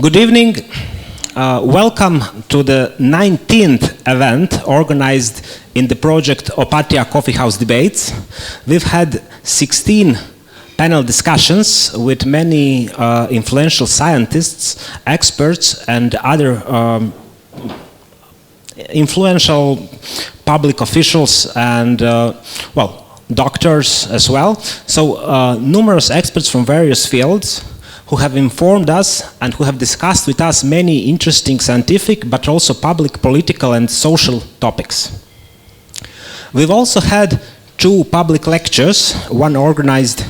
Good evening. Welcome to the 19th event organized in the project Opatija Coffeehouse debates. We've had 16 panel discussions with many influential scientists, experts, and other influential public officials and, doctors as well. So numerous experts from various fields who have informed us and who have discussed with us many interesting scientific but also public, political and social topics. We've also had two public lectures, one organized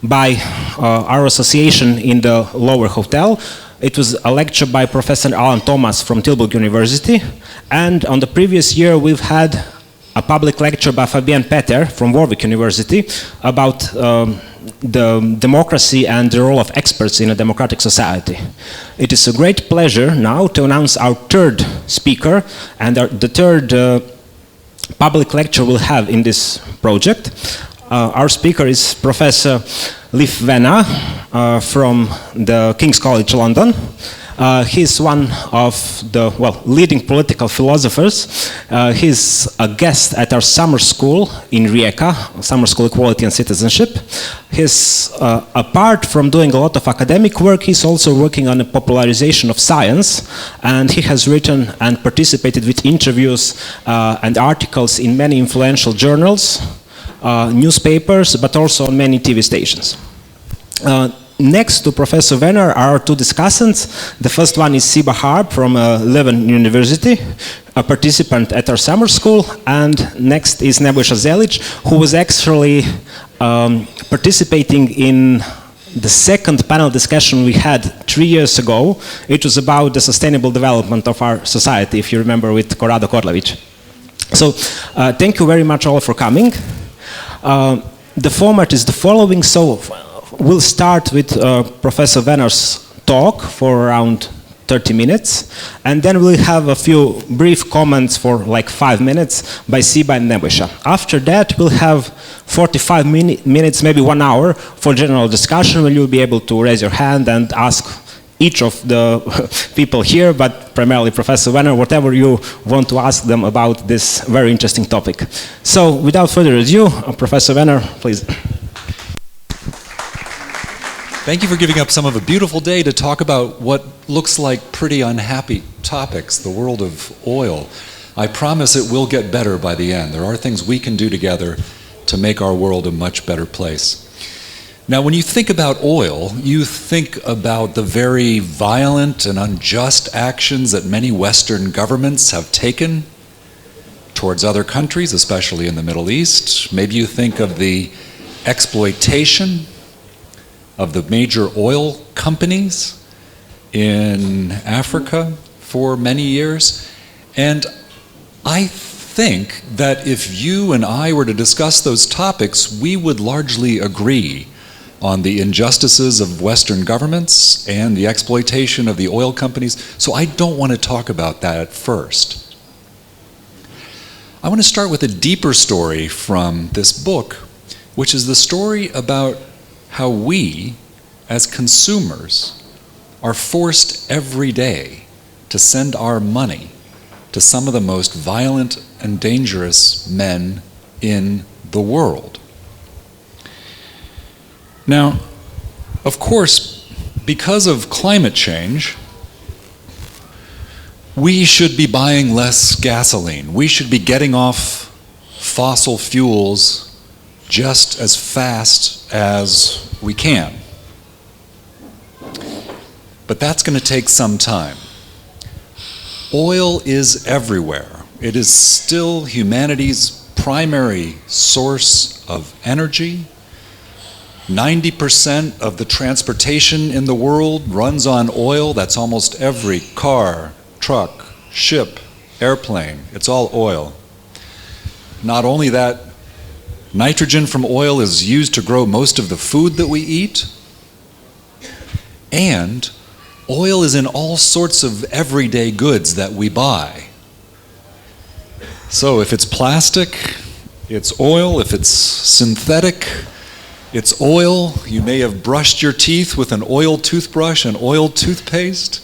by our association in the Lower Hotel. It was a lecture by Professor Alan Thomas from Tilburg University, and on the previous year we've had a public lecture by Fabienne Peter from Warwick University about the democracy and the role of experts in a democratic society. It is a great pleasure now to announce our third speaker and the third public lecture we'll have in this project. Our speaker is Professor Leif Wenar from the King's College London. He's one of the leading political philosophers. He's a guest at our summer school in Rijeka, Summer School Equality and Citizenship. He's, apart from doing a lot of academic work, he's also working on the popularization of science, and he has written and participated with interviews and articles in many influential journals, newspapers, but also on many TV stations. Next to Professor Wenar are our two discussants. The first one is Siba Harb from Leuven University, a participant at our summer school, and next is Nebojša Zelič, who was actually participating in the second panel discussion we had 3 years ago. It was about the sustainable development of our society, if you remember, with Korado Korlević. So thank you very much all for coming. The format is the following. So we'll start with Professor Wenar's talk for around 30 minutes, and then we'll have a few brief comments for like 5 minutes by Siba and Nebojša. After that, we'll have 45 minutes, maybe 1 hour, for general discussion, where you'll be able to raise your hand and ask each of the people here, but primarily Professor Wenar, whatever you want to ask them about this very interesting topic. So, without further ado, Professor Wenar, please. Thank you for giving up some of a beautiful day to talk about what looks like pretty unhappy topics, the world of oil. I promise it will get better by the end. There are things we can do together to make our world a much better place. Now, when you think about oil, you think about the very violent and unjust actions that many Western governments have taken towards other countries, especially in the Middle East. Maybe you think of the exploitation of the major oil companies in Africa for many years. And I think that if you and I were to discuss those topics, we would largely agree on the injustices of Western governments and the exploitation of the oil companies. So I don't want to talk about that at first. I want to start with a deeper story from this book, which is the story about how we, as consumers, are forced every day to send our money to some of the most violent and dangerous men in the world. Now, of course, because of climate change, we should be buying less gasoline. We should be getting off fossil fuels just as fast as we can. But that's going to take some time. Oil is everywhere. It is still humanity's primary source of energy. 90% of the transportation in the world runs on oil. That's almost every car, truck, ship, airplane. It's all oil. Not only that, nitrogen from oil is used to grow most of the food that we eat, and oil is in all sorts of everyday goods that we buy. So if it's plastic, it's oil. If it's synthetic, It's oil. You may have brushed your teeth with an oil toothbrush and oil toothpaste.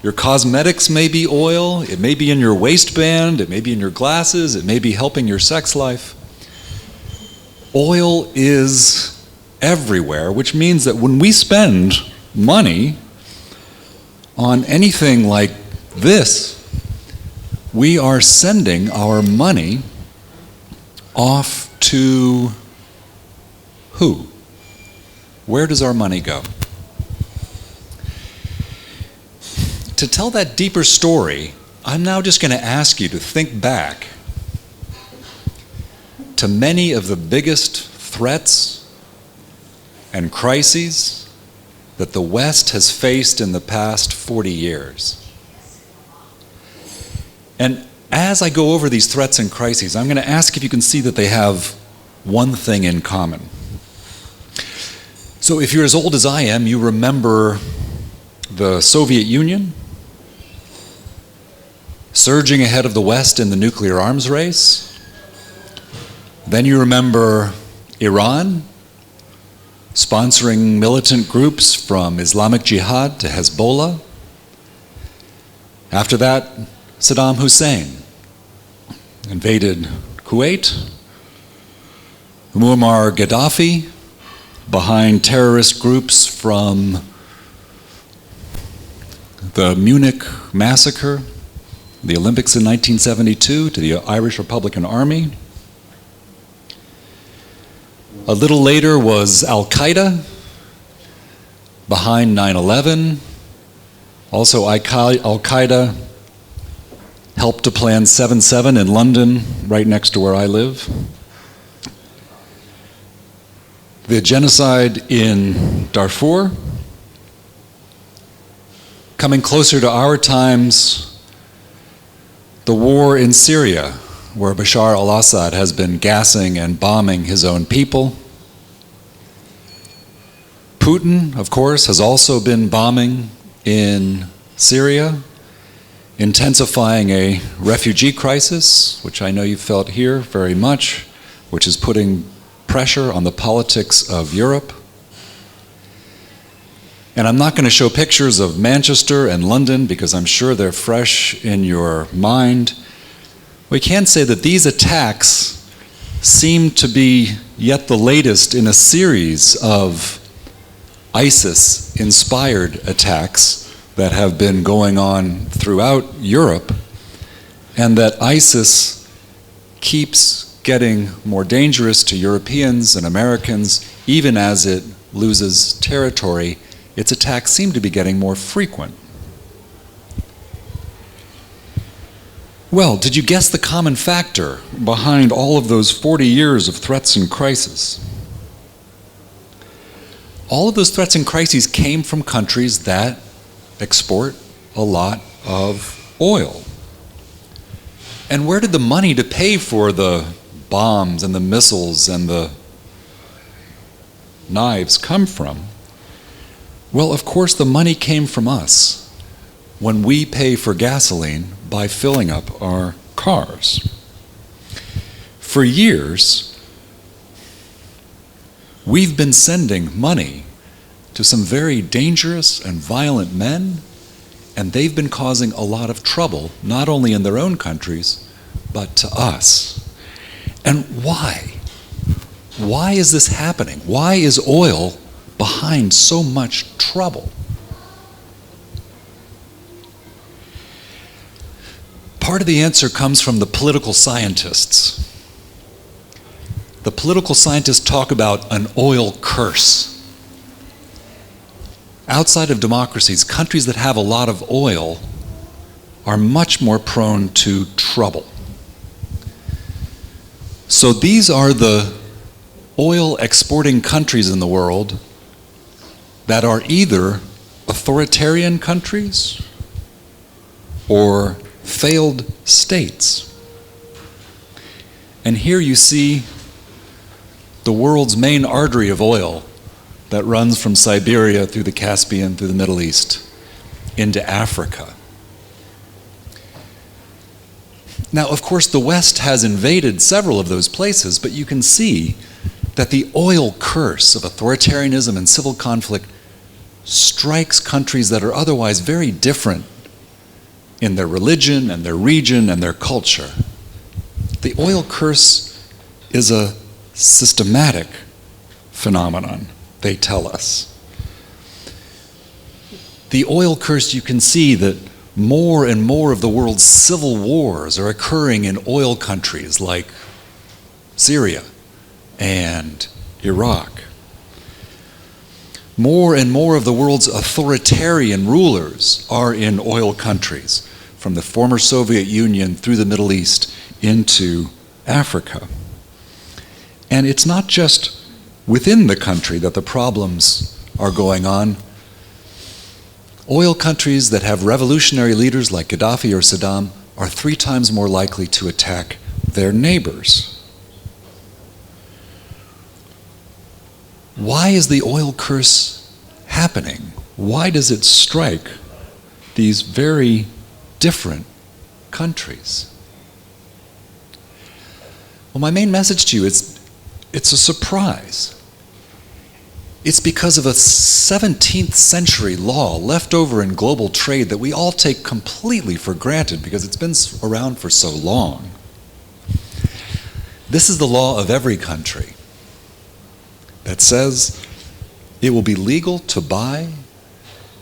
Your cosmetics may be oil. It may be in your waistband. It may be in your glasses. It may be helping your sex life. Oil is everywhere, which means that when we spend money on anything like this, we are sending our money off to who? Where does our money go? To tell that deeper story, I'm now just going to ask you to think back to many of the biggest threats and crises that the West has faced in the past 40 years. And as I go over these threats and crises, I'm going to ask if you can see that they have one thing in common. So if you're as old as I am, you remember the Soviet Union surging ahead of the West in the nuclear arms race. Then you remember Iran sponsoring militant groups from Islamic Jihad to Hezbollah. After that, Saddam Hussein invaded Kuwait. Muammar Gaddafi behind terrorist groups from the Munich massacre, the Olympics in 1972, to the Irish Republican Army. A little later was Al-Qaeda behind 9/11. Also, Al-Qaeda helped to plan 7/7 in London, right next to where I live. The genocide in Darfur. Coming closer to our times, the war in Syria, where Bashar al-Assad has been gassing and bombing his own people. Putin, of course, has also been bombing in Syria, intensifying a refugee crisis, which I know you felt here very much, which is putting pressure on the politics of Europe. And I'm not going to show pictures of Manchester and London because I'm sure they're fresh in your mind. We can say that these attacks seem to be yet the latest in a series of ISIS-inspired attacks that have been going on throughout Europe, and that ISIS keeps getting more dangerous to Europeans and Americans even as it loses territory. Its attacks seem to be getting more frequent. Well, did you guess the common factor behind all of those 40 years of threats and crises? All of those threats and crises came from countries that export a lot of oil. And where did the money to pay for the bombs and the missiles and the knives come from? Well, of course, the money came from us when we pay for gasoline by filling up our cars. For years, we've been sending money to some very dangerous and violent men, and they've been causing a lot of trouble, not only in their own countries, but to us. And why? Why is this happening? Why is oil behind so much trouble? Part of the answer comes from the political scientists. The political scientists talk about an oil curse. Outside of democracies, countries that have a lot of oil are much more prone to trouble. So these are the oil exporting countries in the world that are either authoritarian countries or failed states. And here you see the world's main artery of oil that runs from Siberia through the Caspian, through the Middle East, into Africa. Now, of course, the West has invaded several of those places, but you can see that the oil curse of authoritarianism and civil conflict strikes countries that are otherwise very different in their religion and their region and their culture. The oil curse is a systematic phenomenon, they tell us. The oil curse, you can see that more and more of the world's civil wars are occurring in oil countries like Syria and Iraq. More and more of the world's authoritarian rulers are in oil countries, from the former Soviet Union through the Middle East into Africa. And it's not just within the country that the problems are going on. Oil countries that have revolutionary leaders like Gaddafi or Saddam are 3 times more likely to attack their neighbors. Why is the oil curse happening? Why does it strike these very different countries? Well, my main message to you is it's a surprise. It's because of a 17th century law left over in global trade that we all take completely for granted because it's been around for so long. This is the law of every country that says it will be legal to buy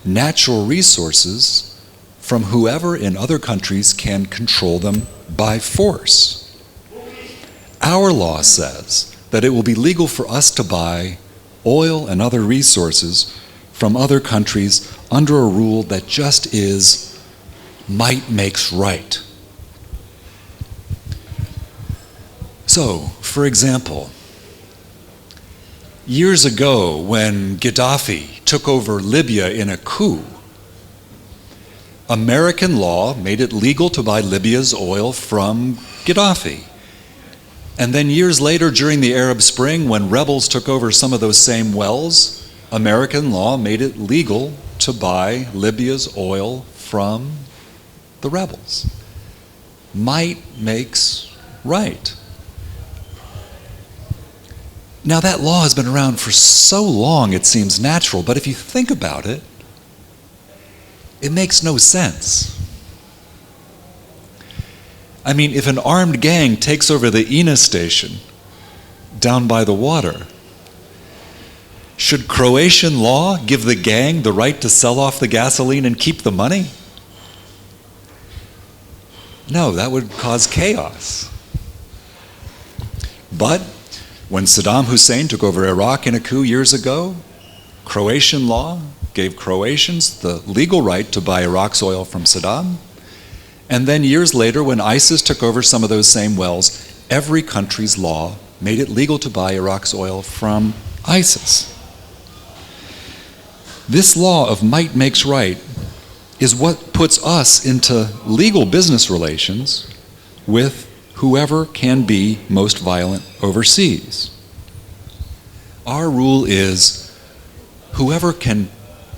natural resources from whoever in other countries can control them by force. Our law says that it will be legal for us to buy oil and other resources from other countries under a rule that just is might makes right. So, for example, years ago when Gaddafi took over Libya in a coup, American law made it legal to buy Libya's oil from Gaddafi. And then years later, during the Arab Spring, when rebels took over some of those same wells, American law made it legal to buy Libya's oil from the rebels. Might makes right. Now that law has been around for so long it seems natural, but if you think about it, it makes no sense. I mean, if an armed gang takes over the INA station down by the water, should Croatian law give the gang the right to sell off the gasoline and keep the money? No, that would cause chaos. But when Saddam Hussein took over Iraq in a coup years ago, Croatian law gave Croatians the legal right to buy Iraq's oil from Saddam. And then years later, when ISIS took over some of those same wells, every country's law made it legal to buy Iraq's oil from ISIS. This law of might makes right is what puts us into legal business relations with whoever can be most violent overseas. Our rule is whoever can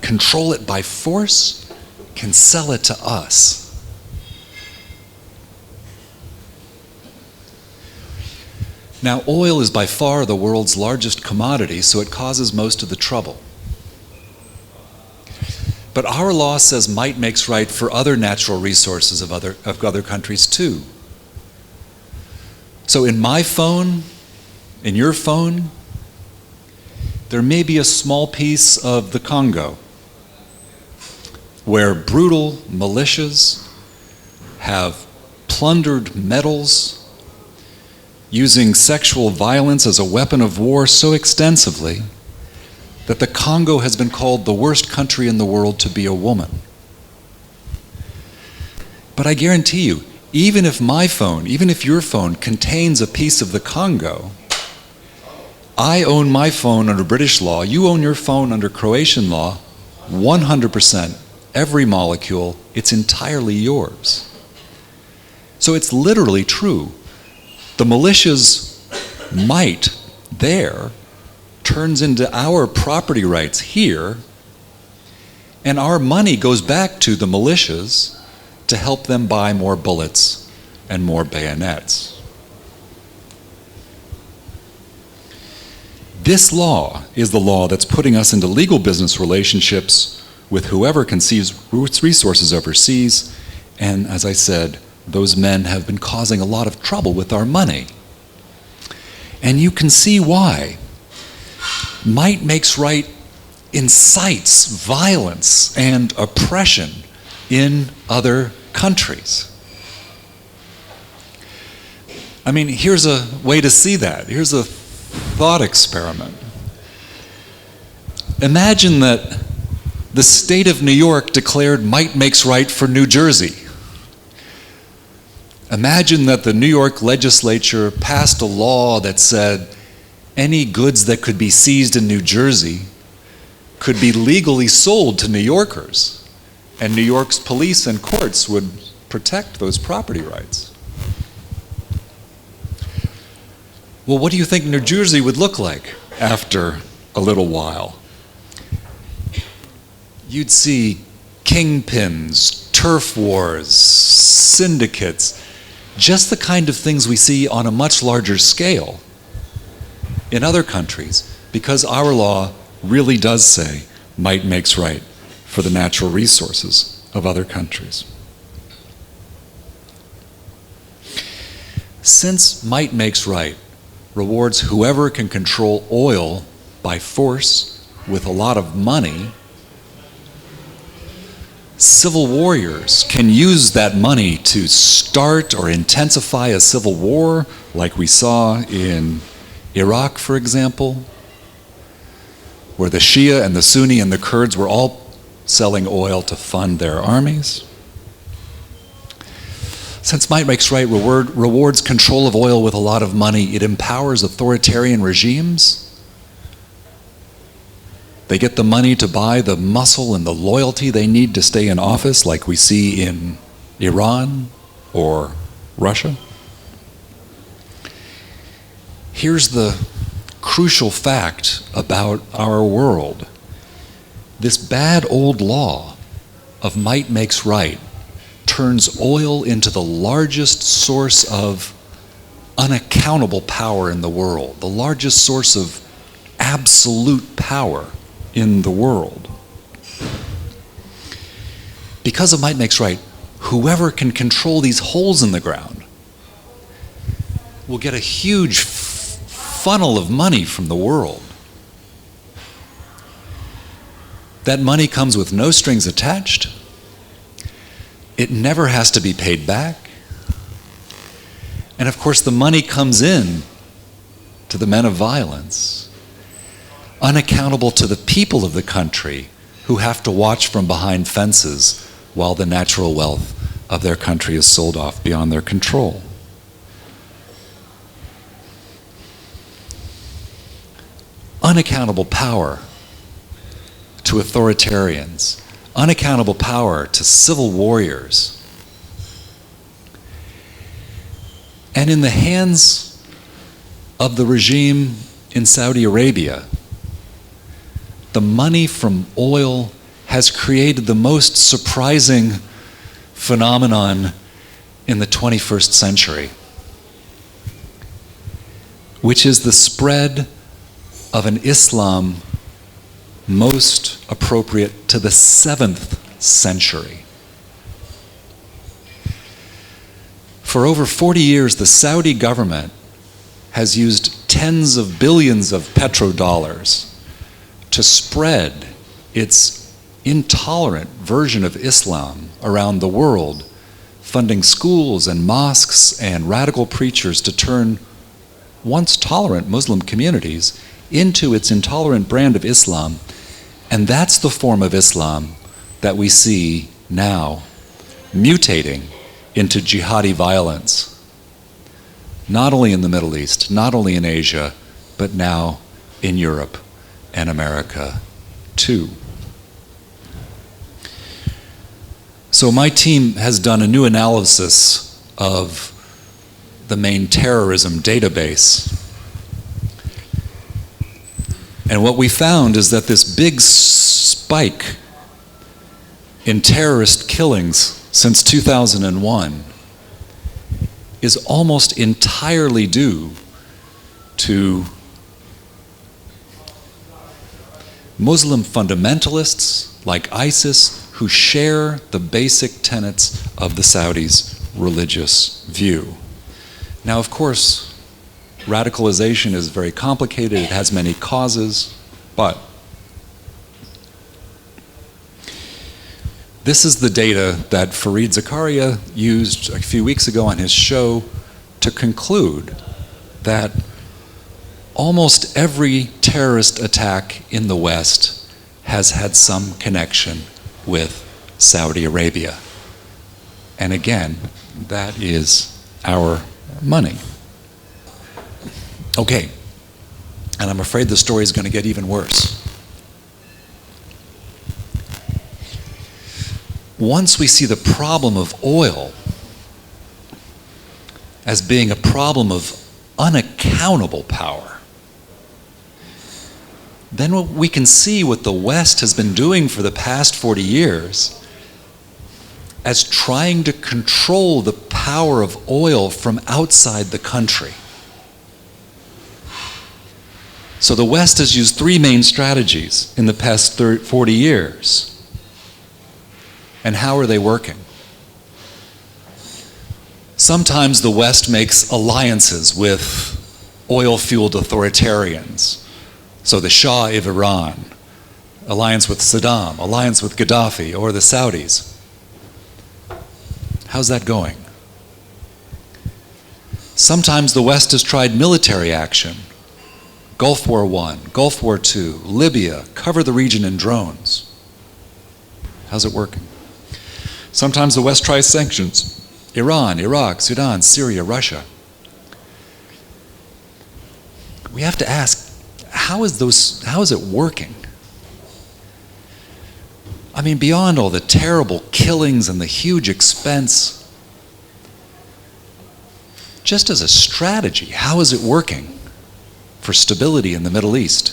control it by force can sell it to us. Now, oil is by far the world's largest commodity, so it causes most of the trouble. But our law says might makes right for other natural resources of other countries too. So in my phone, in your phone, there may be a small piece of the Congo where brutal militias have plundered metals, using sexual violence as a weapon of war so extensively that the Congo has been called the worst country in the world to be a woman. But I guarantee you, even if my phone, even if your phone contains a piece of the Congo, I own my phone under British law, you own your phone under Croatian law, 100%, every molecule, it's entirely yours. So it's literally true. The militia's might there turns into our property rights here, and our money goes back to the militias to help them buy more bullets and more bayonets. This law is the law that's putting us into legal business relationships with whoever can seize resources overseas, and as I said, those men have been causing a lot of trouble with our money. And you can see why. Might makes right incites violence and oppression in other countries. I mean, here's a way to see that. Here's a thought experiment. Imagine that the state of New York declared might makes right for New Jersey. Imagine that the New York legislature passed a law that said any goods that could be seized in New Jersey could be legally sold to New Yorkers, and New York's police and courts would protect those property rights. Well, what do you think New Jersey would look like after a little while? You'd see kingpins, turf wars, syndicates, just the kind of things we see on a much larger scale in other countries, because our law really does say might makes right for the natural resources of other countries. Since might makes right rewards whoever can control oil by force with a lot of money, civil warriors can use that money to start or intensify a civil war, like we saw in Iraq, for example, where the Shia and the Sunni and the Kurds were all selling oil to fund their armies. Since might makes right rewards control of oil with a lot of money, it empowers authoritarian regimes. They get the money to buy the muscle and the loyalty they need to stay in office, like we see in Iran or Russia. Here's the crucial fact about our world. This bad old law of might makes right turns oil into the largest source of unaccountable power in the world, the largest source of absolute power in the world. Because of might makes right, whoever can control these holes in the ground will get a huge funnel of money from the world. That money comes with no strings attached. It never has to be paid back. And of course, the money comes in to the men of violence, unaccountable to the people of the country who have to watch from behind fences while the natural wealth of their country is sold off beyond their control. Unaccountable power to authoritarians, unaccountable power to civil warriors. And in the hands of the regime in Saudi Arabia, the money from oil has created the most surprising phenomenon in the 21st century, which is the spread of an Islam most appropriate to the 7th century. For over 40 years, the Saudi government has used tens of billions of petrodollars to spread its intolerant version of Islam around the world, funding schools and mosques and radical preachers to turn once tolerant Muslim communities into its intolerant brand of Islam. And that's the form of Islam that we see now mutating into jihadi violence, not only in the Middle East, not only in Asia, but now in Europe and America too. So my team has done a new analysis of the main terrorism database. And what we found is that this big spike in terrorist killings since 2001 is almost entirely due to Muslim fundamentalists like ISIS who share the basic tenets of the Saudis' religious view. Now, of course, radicalization is very complicated. It has many causes, but this is the data that Fareed Zakaria used a few weeks ago on his show to conclude that almost every terrorist attack in the West has had some connection with Saudi Arabia. And again, that is our money. Okay, and I'm afraid the story is going to get even worse. Once we see the problem of oil as being a problem of unaccountable power, then we can see what the West has been doing for the past 40 years as trying to control the power of oil from outside the country. So the West has used three main strategies in the past 40 years. And how are they working? Sometimes the West makes alliances with oil-fueled authoritarians. So the Shah of Iran, alliance with Saddam, alliance with Gaddafi, or the Saudis. How's that going? Sometimes the West has tried military action. Gulf War I, Gulf War II, Libya, cover the region in drones. How's it working? Sometimes the West tries sanctions. Iran, Iraq, Sudan, Syria, Russia. We have to ask, how is it working? I mean, beyond all the terrible killings and the huge expense, just as a strategy, how is it working for stability in the Middle East?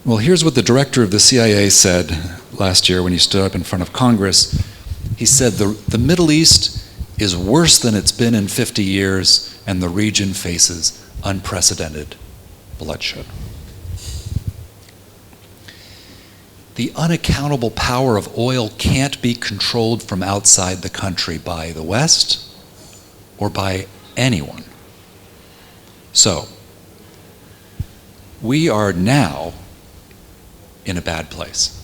Well, here's what the director of the CIA said last year when he stood up in front of Congress. He said, the Middle East is worse than it's been in 50 years, and the region faces unprecedented bloodshed. The unaccountable power of oil can't be controlled from outside the country by the West or by anyone. So, we are now in a bad place.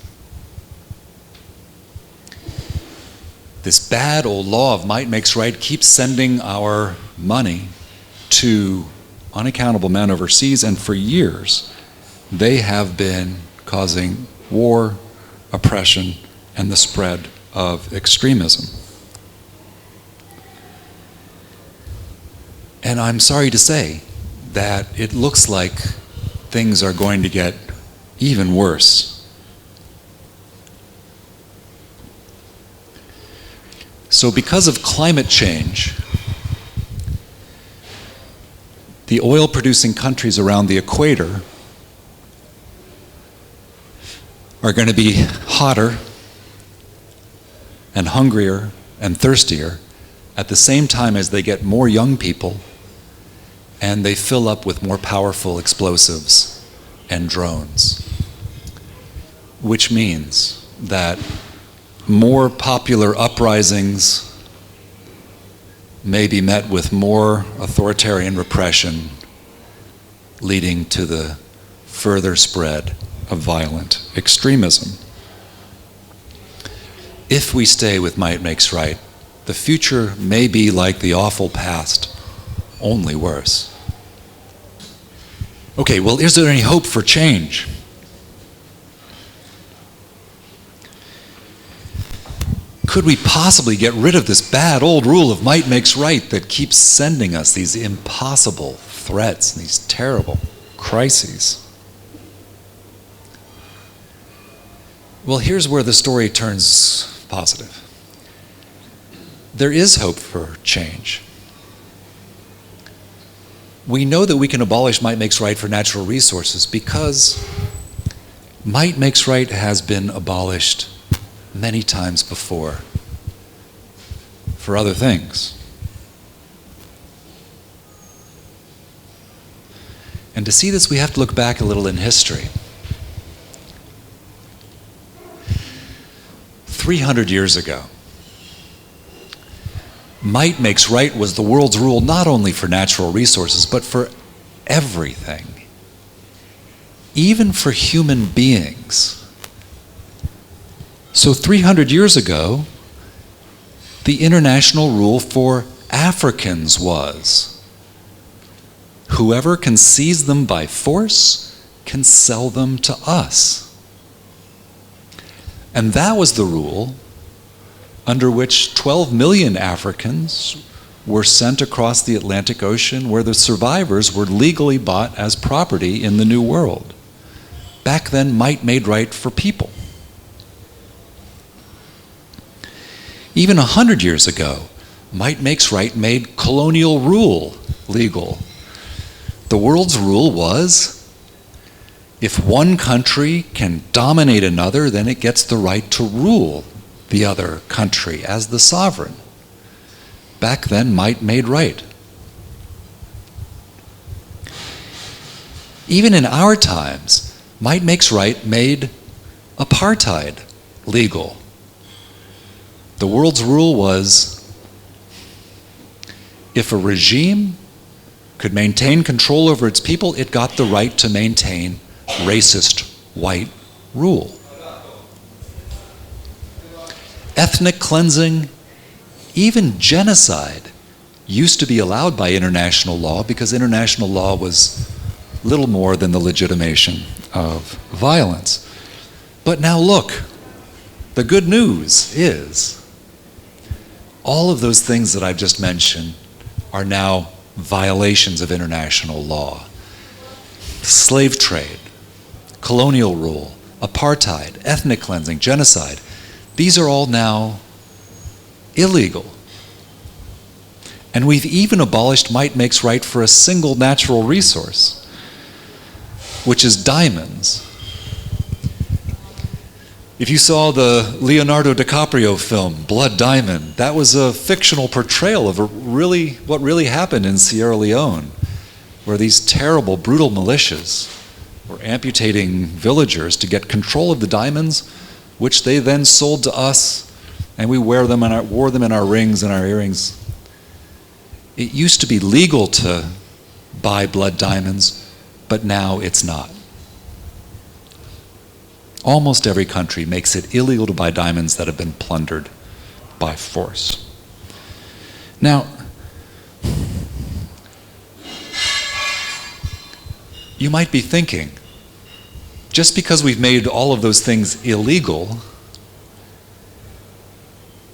This bad old law of might makes right keeps sending our money to unaccountable men overseas, and for years they have been causing war, oppression, and the spread of extremism. And I'm sorry to say that it looks like things are going to get even worse. So because of climate change, the oil-producing countries around the equator are going to be hotter and hungrier and thirstier at the same time as they get more young people and they fill up with more powerful explosives and drones, which means that more popular uprisings may be met with more authoritarian repression, leading to the further spread of violent extremism. If we stay with might makes right, the future may be like the awful past, only worse. Okay, well, is there any hope for change? Could we possibly get rid of this bad old rule of might makes right that keeps sending us these impossible threats, these terrible crises? Well, here's where the story turns positive. There is hope for change. We know that we can abolish might makes right for natural resources because might makes right has been abolished many times before for other things. And to see this, we have to look back a little in history. 300 years ago, might makes right was the world's rule not only for natural resources, but for everything, even for human beings. So 300 years ago, the international rule for Africans was, whoever can seize them by force can sell them to us. And that was the rule under which 12 million Africans were sent across the Atlantic Ocean, where the survivors were legally bought as property in the New World. Back then, might made right for people. Even 100 years ago, might makes right made colonial rule legal. The world's rule was, if one country can dominate another, then it gets the right to rule the other country as the sovereign. Back then, might made right. Even in our times, might makes right made apartheid legal. The world's rule was, if a regime could maintain control over its people, it got the right to maintain racist white rule. Ethnic cleansing, even genocide, used to be allowed by international law because international law was little more than the legitimation of violence. But now look, the good news is all of those things that I've just mentioned are now violations of international law. Slave trade, colonial rule, apartheid, ethnic cleansing, genocide. These are all now illegal. And we've even abolished might makes right for a single natural resource, which is diamonds. If you saw the Leonardo DiCaprio film, Blood Diamond, that was a fictional portrayal of what really happened in Sierra Leone, where these terrible, brutal militias were amputating villagers to get control of the diamonds, which they then sold to us, and we wore them in our rings and our earrings. It used to be legal to buy blood diamonds, but now it's not. Almost every country makes it illegal to buy diamonds that have been plundered by force. Now, you might be thinking, just because we've made all of those things illegal,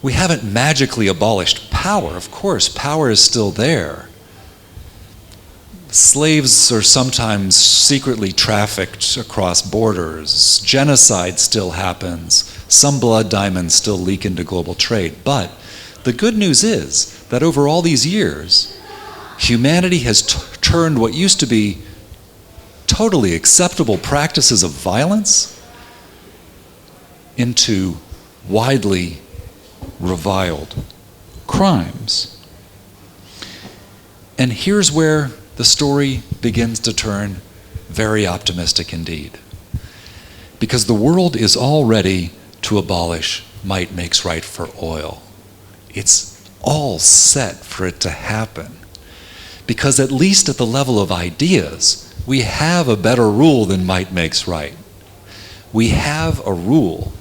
we haven't magically abolished power. Of course, power is still there. Slaves are sometimes secretly trafficked across borders. Genocide still happens. Some blood diamonds still leak into global trade. But the good news is that over all these years, humanity has turned what used to be totally acceptable practices of violence into widely reviled crimes. And here's where the story begins to turn very optimistic indeed. Because the world is all ready to abolish might makes right for oil. It's all set for it to happen. Because at least at the level of ideas, we have a better rule than might makes right. We have a rule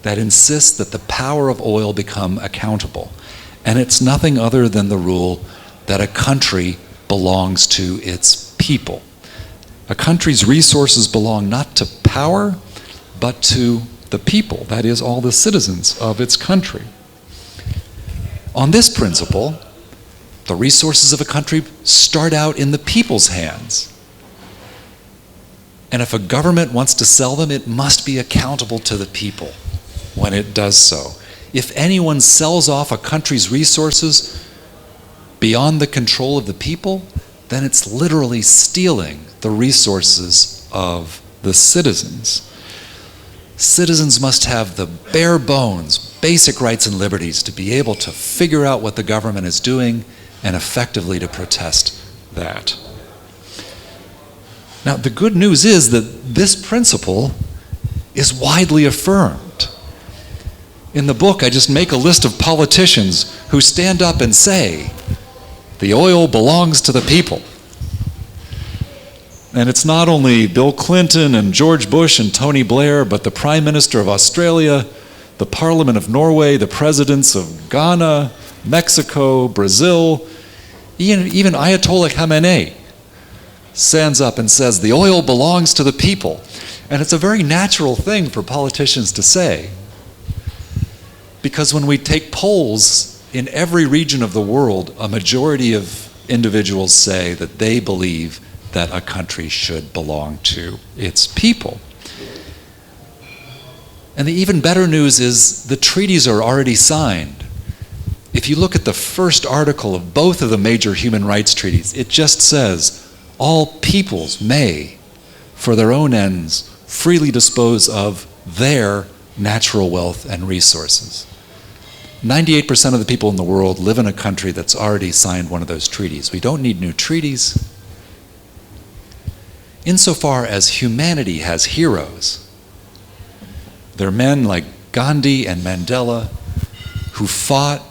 that insists that the power of oil become accountable. And it's nothing other than the rule that a country belongs to its people. A country's resources belong not to power, but to the people, that is, all the citizens of its country. On this principle, the resources of a country start out in the people's hands. And if a government wants to sell them, it must be accountable to the people when it does so. If anyone sells off a country's resources beyond the control of the people, then it's literally stealing the resources of the citizens. Citizens must have the bare bones, basic rights and liberties to be able to figure out what the government is doing and effectively to protest that. Now, the good news is that this principle is widely affirmed. In the book, I just make a list of politicians who stand up and say, the oil belongs to the people. And it's not only Bill Clinton and George Bush and Tony Blair, but the Prime Minister of Australia, the Parliament of Norway, the presidents of Ghana, Mexico, Brazil, even Ayatollah Khamenei stands up and says, the oil belongs to the people. And it's a very natural thing for politicians to say. Because when we take polls in every region of the world, a majority of individuals say that they believe that a country should belong to its people. And the even better news is the treaties are already signed. If you look at the first article of both of the major human rights treaties, it just says, all peoples may, for their own ends, freely dispose of their natural wealth and resources. 98% of the people in the world live in a country that's already signed one of those treaties. We don't need new treaties. Insofar as humanity has heroes, there are men like Gandhi and Mandela who fought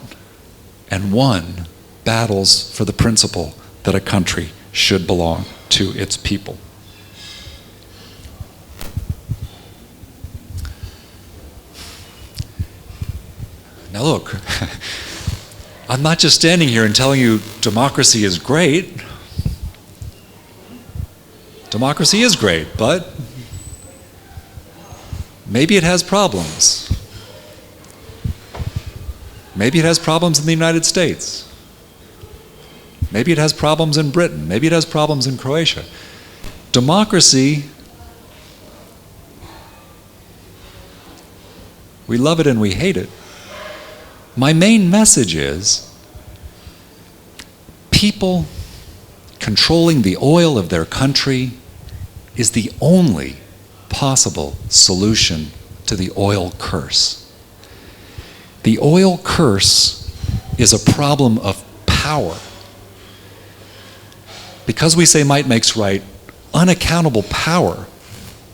and won battles for the principle that a country should belong to its people. Now look, I'm not just standing here and telling you democracy is great. Democracy is great, but maybe it has problems. Maybe it has problems in the United States. Maybe it has problems in Britain. Maybe it has problems in Croatia. Democracy, we love it and we hate it. My main message is people controlling the oil of their country is the only possible solution to the oil curse. The oil curse is a problem of power. Because we say might makes right, unaccountable power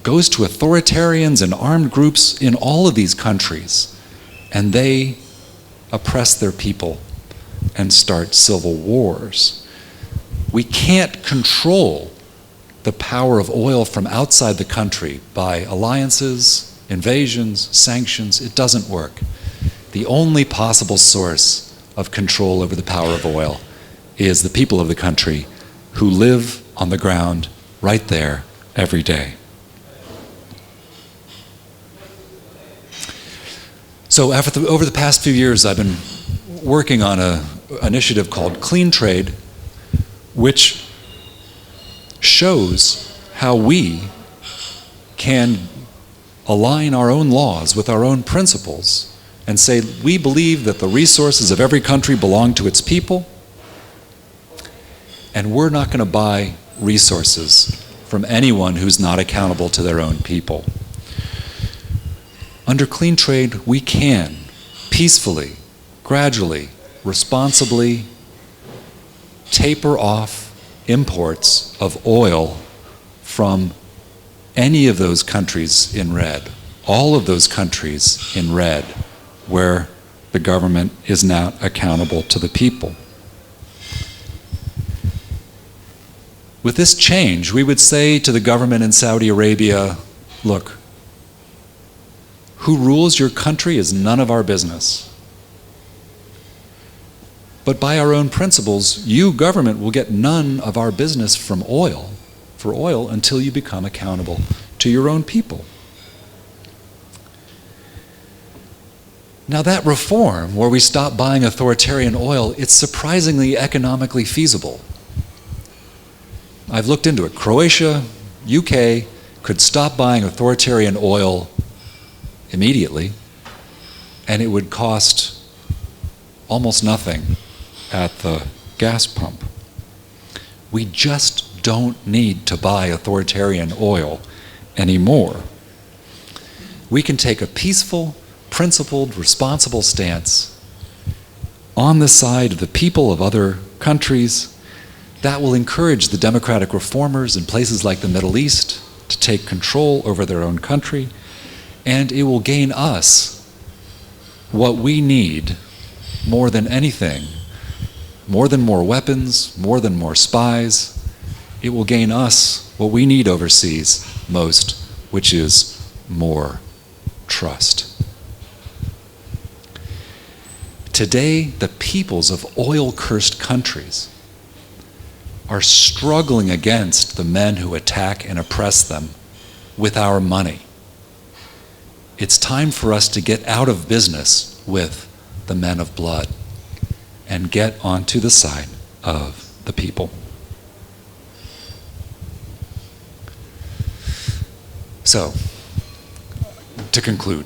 goes to authoritarians and armed groups in all of these countries, and they oppress their people and start civil wars. We can't control the power of oil from outside the country by alliances, invasions, sanctions. It doesn't work. The only possible source of control over the power of oil is the people of the country who live on the ground right there every day. So over the past few years, I've been working on an initiative called Clean Trade, which shows how we can align our own laws with our own principles and say we believe that the resources of every country belong to its people, and we're not going to buy resources from anyone who's not accountable to their own people. Under Clean Trade, we can peacefully, gradually, responsibly taper off imports of oil from any of those countries in red, all of those countries in red where the government is not accountable to the people. With this change, we would say to the government in Saudi Arabia, look, who rules your country is none of our business. But by our own principles, you, government, will get none of our business from oil, for oil, until you become accountable to your own people. Now that reform, where we stop buying authoritarian oil, it's surprisingly economically feasible. I've looked into it. Croatia, UK could stop buying authoritarian oil immediately, and it would cost almost nothing at the gas pump. We just don't need to buy authoritarian oil anymore. We can take a peaceful, principled, responsible stance on the side of the people of other countries That will encourage the democratic reformers in places like the Middle East to take control over their own country, and it will gain us what we need more than anything, more than more weapons, more than more spies. It will gain us what we need overseas most, which is more trust. Today, the peoples of oil-cursed countries are struggling against the men who attack and oppress them with our money. It's time for us to get out of business with the men of blood and get onto the side of the people. So, to conclude,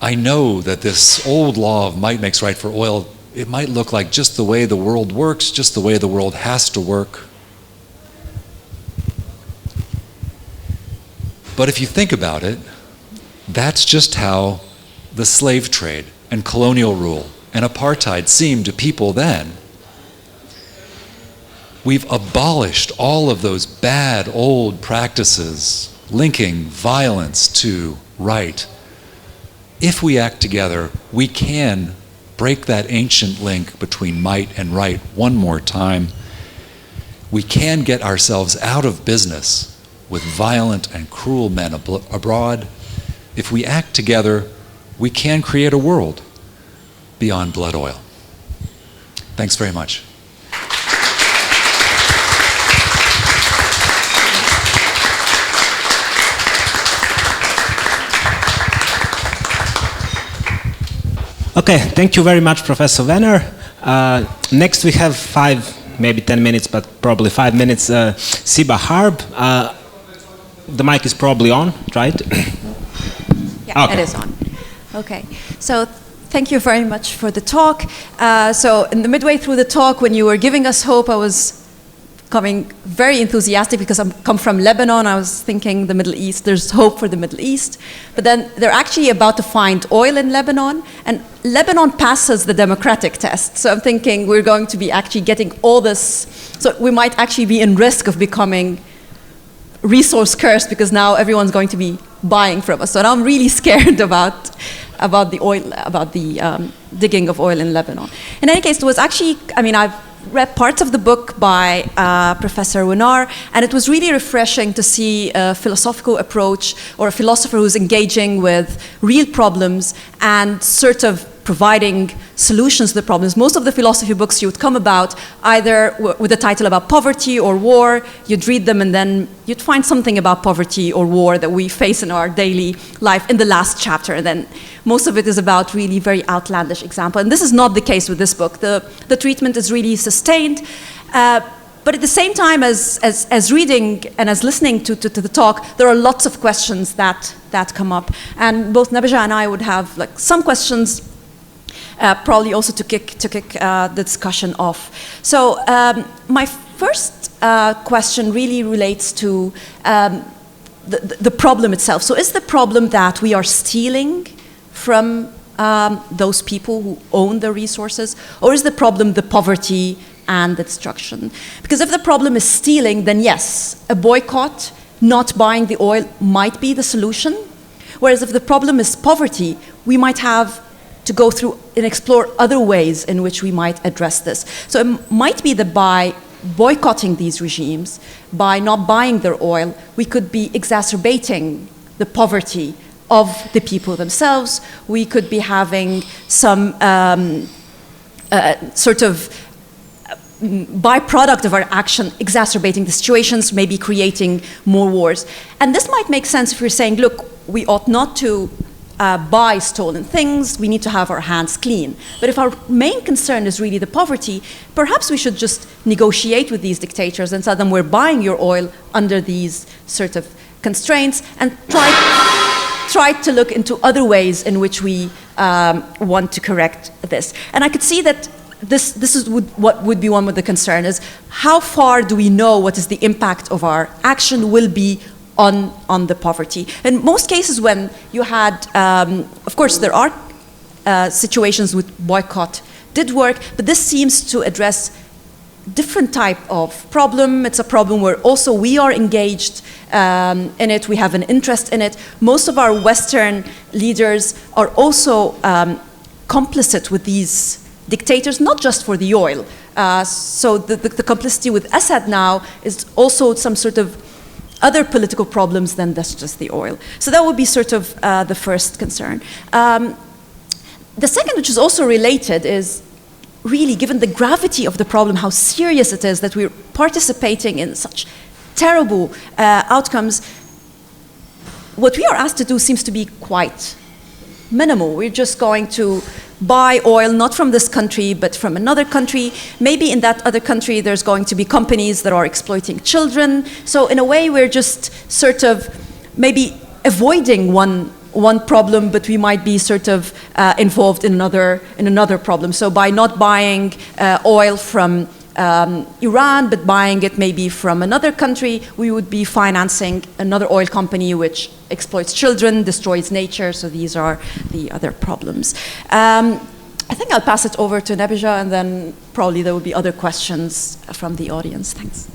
I know that this old law of might makes right for oil, it might look like just the way the world works, just the way the world has to work. But if you think about it, that's just how the slave trade and colonial rule and apartheid seemed to people then. We've abolished all of those bad old practices linking violence to right. If we act together, we can break that ancient link between might and right one more time. We can get ourselves out of business with violent and cruel men abroad. If we act together, we can create a world beyond blood oil. Thanks very much. Okay, thank you very much, Professor Wenar. Next we have 5, maybe 10 minutes, but probably 5 minutes, Siba Harb. The mic is probably on, right? Yeah, Okay. it is on. Okay, so thank you very much for the talk. So in the midway through the talk, when you were giving us hope, I was coming very enthusiastic because I come from Lebanon. I was thinking the Middle East, there's hope for the Middle East. But then they're actually about to find oil in Lebanon, and Lebanon passes the democratic test. So I'm thinking we're going to be actually getting all this, so we might actually be in risk of becoming resource cursed because now everyone's going to be buying from us. So now I'm really scared about the oil, about the digging of oil in Lebanon. In any case, it was actually, I mean, I've read parts of the book by Professor Wenar, and it was really refreshing to see a philosophical approach or a philosopher who's engaging with real problems and sort of providing solutions to the problems. Most of the philosophy books you would come about either with a title about poverty or war, you'd read them and then you'd find something about poverty or war that we face in our daily life in the last chapter. And then most of it is about really very outlandish example. And this is not the case with this book. The treatment is really sustained. But at the same time as reading and as listening to the talk, there are lots of questions that come up. And both Nebojša and I would have like some questions probably also to kick the discussion off. So my first question really relates to the problem itself. So is the problem that we are stealing from those people who own the resources, or is the problem the poverty and the destruction? Because if the problem is stealing, then yes, a boycott, not buying the oil might be the solution. Whereas if the problem is poverty, we might have to go through and explore other ways in which we might address this. So it might be that by boycotting these regimes, by not buying their oil, we could be exacerbating the poverty of the people themselves. We could be having some sort of byproduct of our action exacerbating the situations, maybe creating more wars. And this might make sense if we're saying, look, we ought not to buy stolen things, we need to have our hands clean. But if our main concern is really the poverty, perhaps we should just negotiate with these dictators and tell them we're buying your oil under these sort of constraints and try to look into other ways in which we want to correct this. And I could see that this is what would be one of the concern is how far do we know what is the impact of our action will be on the poverty. In most cases when you had, of course there are situations with boycott did work, but this seems to address different type of problem. It's a problem where also we are engaged in it. We have an interest in it. Most of our Western leaders are also complicit with these dictators, not just for the oil. So the complicity with Assad now is also some sort of other political problems than just the oil. So that would be sort of the first concern. The second, which is also related, is really, given the gravity of the problem, how serious it is that we're participating in such terrible outcomes, what we are asked to do seems to be quite minimal. We're just going to buy oil, not from this country, but from another country. Maybe in that other country, there's going to be companies that are exploiting children. So in a way, we're just sort of maybe avoiding one problem, but we might be sort of involved in another problem. So by not buying oil from Iran, but buying it maybe from another country, we would be financing another oil company which exploits children, destroys nature. So these are the other problems. I think I'll pass it over to Nebojša, and then probably there will be other questions from the audience. Thanks.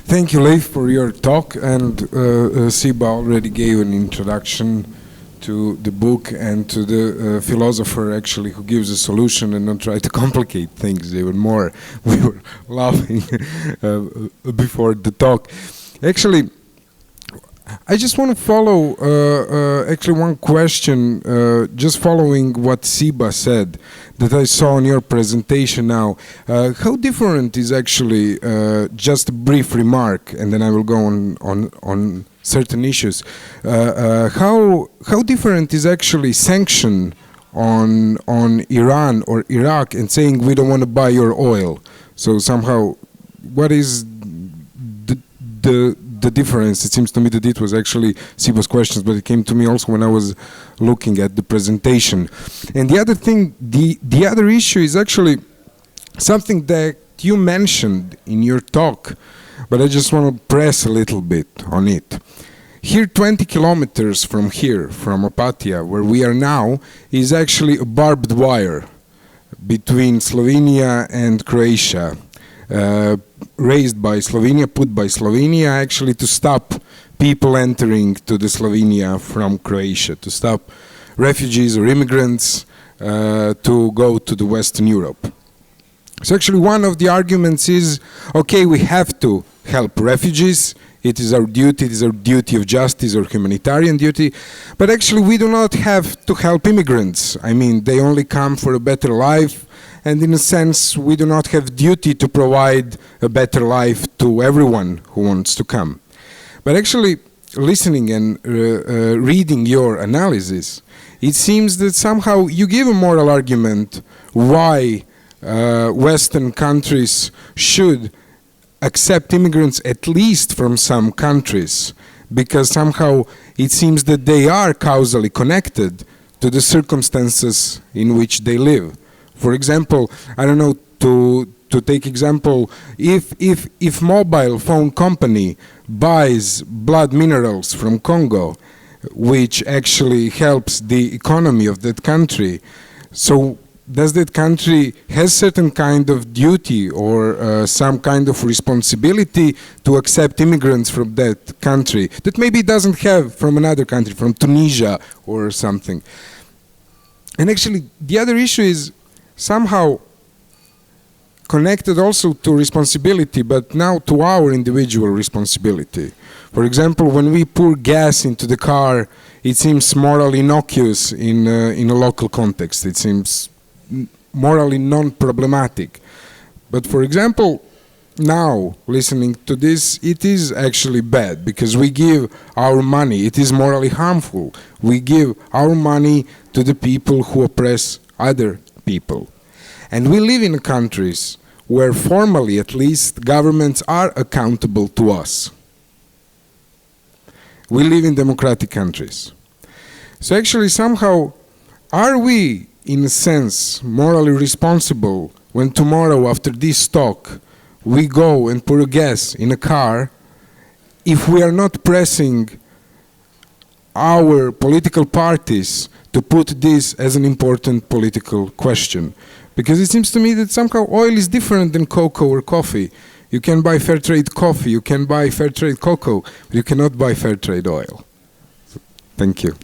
Thank you, Leif, for your talk, and Siba already gave an introduction to the book and to the philosopher actually who gives a solution and not try to complicate things even more. We were laughing before the talk. Actually, I just want to follow actually one question, just following what Siba said that I saw in your presentation now. How different is actually, just a brief remark, and then I will go on certain issues. How different is actually sanction on Iran or Iraq and saying we don't want to buy your oil? So somehow, what is the difference? It seems to me that it was actually Siba's questions, but it came to me also when I was looking at the presentation. And the other thing, the other issue is actually something that you mentioned in your talk, but I just want to press a little bit on it. Here, 20 kilometers from here, from Opatija, where we are now, is actually a barbed wire between Slovenia and Croatia. Raised by Slovenia, put by Slovenia actually to stop people entering to the Slovenia from Croatia, to stop refugees or immigrants to go to the Western Europe. So actually one of the arguments is, okay, we have to help refugees, it is our duty of justice or humanitarian duty, but actually we do not have to help immigrants. I mean, they only come for a better life, and in a sense, we do not have duty to provide a better life to everyone who wants to come. But actually, listening and reading your analysis, it seems that somehow you give a moral argument why Western countries should accept immigrants at least from some countries, because somehow it seems that they are causally connected to the circumstances in which they live. For example, I don't know, to take example, if mobile phone company buys blood minerals from Congo, which actually helps the economy of that country, so does that country has certain kind of duty or some kind of responsibility to accept immigrants from that country that maybe it doesn't have from another country, from Tunisia or something? And actually, the other issue is somehow connected also to responsibility, but now to our individual responsibility. For example, when we pour gas into the car, it seems morally innocuous in a local context. It seems morally non-problematic. But for example, now, listening to this, it is actually bad, because we give our money, it is morally harmful. We give our money to the people who oppress other people. And we live in countries where formally, at least, governments are accountable to us. We live in democratic countries. So actually, somehow, are we, in a sense, morally responsible when tomorrow, after this talk, we go and pour gas in a car if we are not pressing our political parties to put this as an important political question? Because it seems to me that somehow oil is different than cocoa or coffee. You can buy fair trade coffee, you can buy fair trade cocoa, but you cannot buy fair trade oil. So, thank you.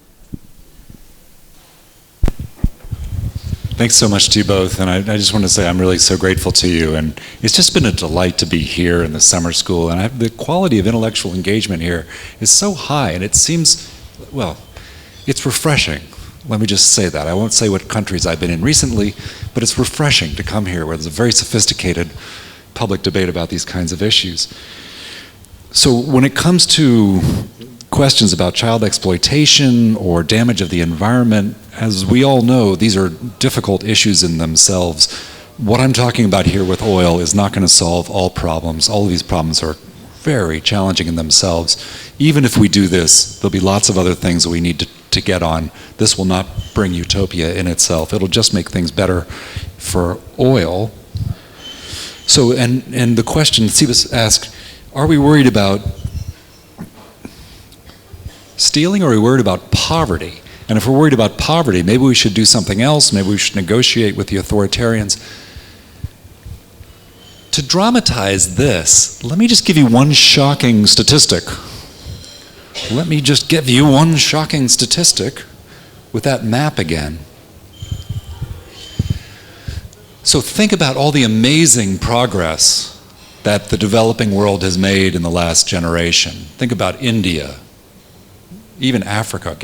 Thanks so much to you both, and I just want to say I'm really so grateful to you, and it's just been a delight to be here in the summer school, and the quality of intellectual engagement here is so high, and it seems, well, it's refreshing. Let me just say that. I won't say what countries I've been in recently, but it's refreshing to come here where there's a very sophisticated public debate about these kinds of issues. So when it comes to questions about child exploitation or damage of the environment, as we all know, these are difficult issues in themselves. What I'm talking about here with oil is not going to solve all problems. All of these problems are very challenging in themselves. Even if we do this, there'll be lots of other things that we need to get on. This will not bring utopia in itself. It'll just make things better for oil. So, and the question Siba asked, are we worried about stealing, or are we worried about poverty? And if we're worried about poverty, maybe we should do something else. Maybe we should negotiate with the authoritarians. To dramatize this, let me just give you one shocking statistic. Let me just give you one shocking statistic with that map again. So think about all the amazing progress that the developing world has made in the last generation. Think about India, even Africa,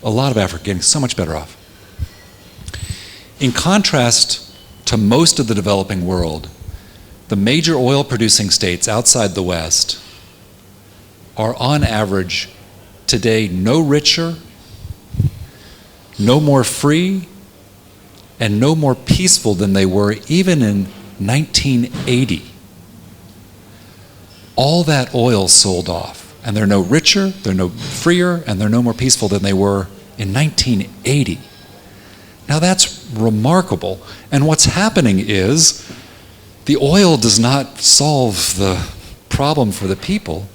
a lot of Africa getting so much better off. In contrast to most of the developing world, the major oil-producing states outside the West are on average today no richer, no more free, and no more peaceful than they were even in 1980. All that oil sold off, and they're no richer, they're no freer, and they're no more peaceful than they were in 1980. Now that's remarkable, and what's happening is the oil does not solve the problem for the people,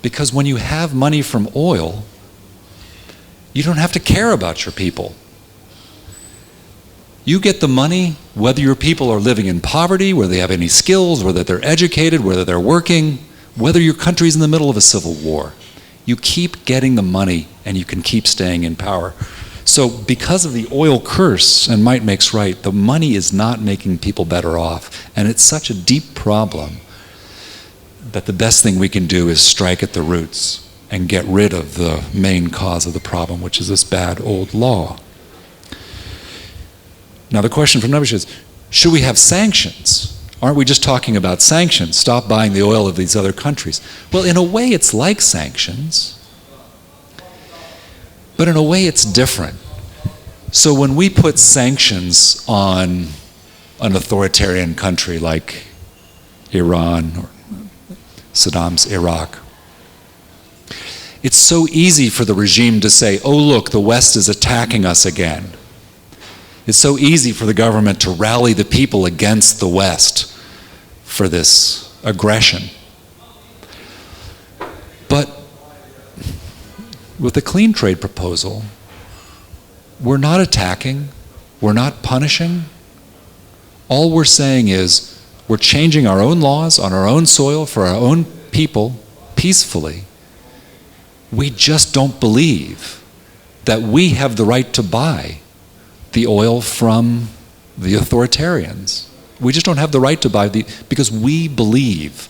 because when you have money from oil, you don't have to care about your people. You get the money whether your people are living in poverty, whether they have any skills, whether they're educated, whether they're working, whether your country's in the middle of a civil war. You keep getting the money and you can keep staying in power. So because of the oil curse, and might makes right, the money is not making people better off. And it's such a deep problem that the best thing we can do is strike at the roots and get rid of the main cause of the problem, which is this bad old law. Now the question from Nebojša is, should we have sanctions? Aren't we just talking about sanctions? Stop buying the oil of these other countries. Well, in a way it's like sanctions, but in a way it's different. So when we put sanctions on an authoritarian country like Iran or Saddam's Iraq, it's so easy for the regime to say, oh look, the West is attacking us again. It's so easy for the government to rally the people against the West for this aggression. But with the clean trade proposal, we're not attacking, we're not punishing. All we're saying is we're changing our own laws on our own soil for our own people peacefully. We just don't believe that we have the right to buy the oil from the authoritarians. We just don't have the right to buy because we believe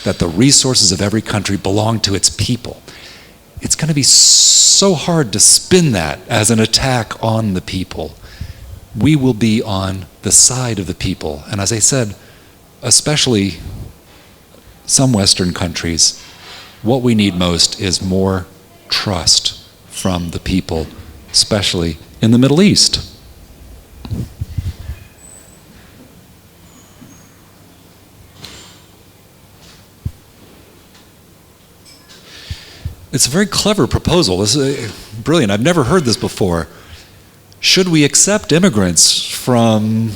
that the resources of every country belong to its people. It's going to be so hard to spin that as an attack on the people. We will be on the side of the people. And as I said, especially some Western countries, what we need most is more trust from the people, especially in the Middle East. It's a very clever proposal. This is brilliant. I've never heard this before. Should we accept immigrants from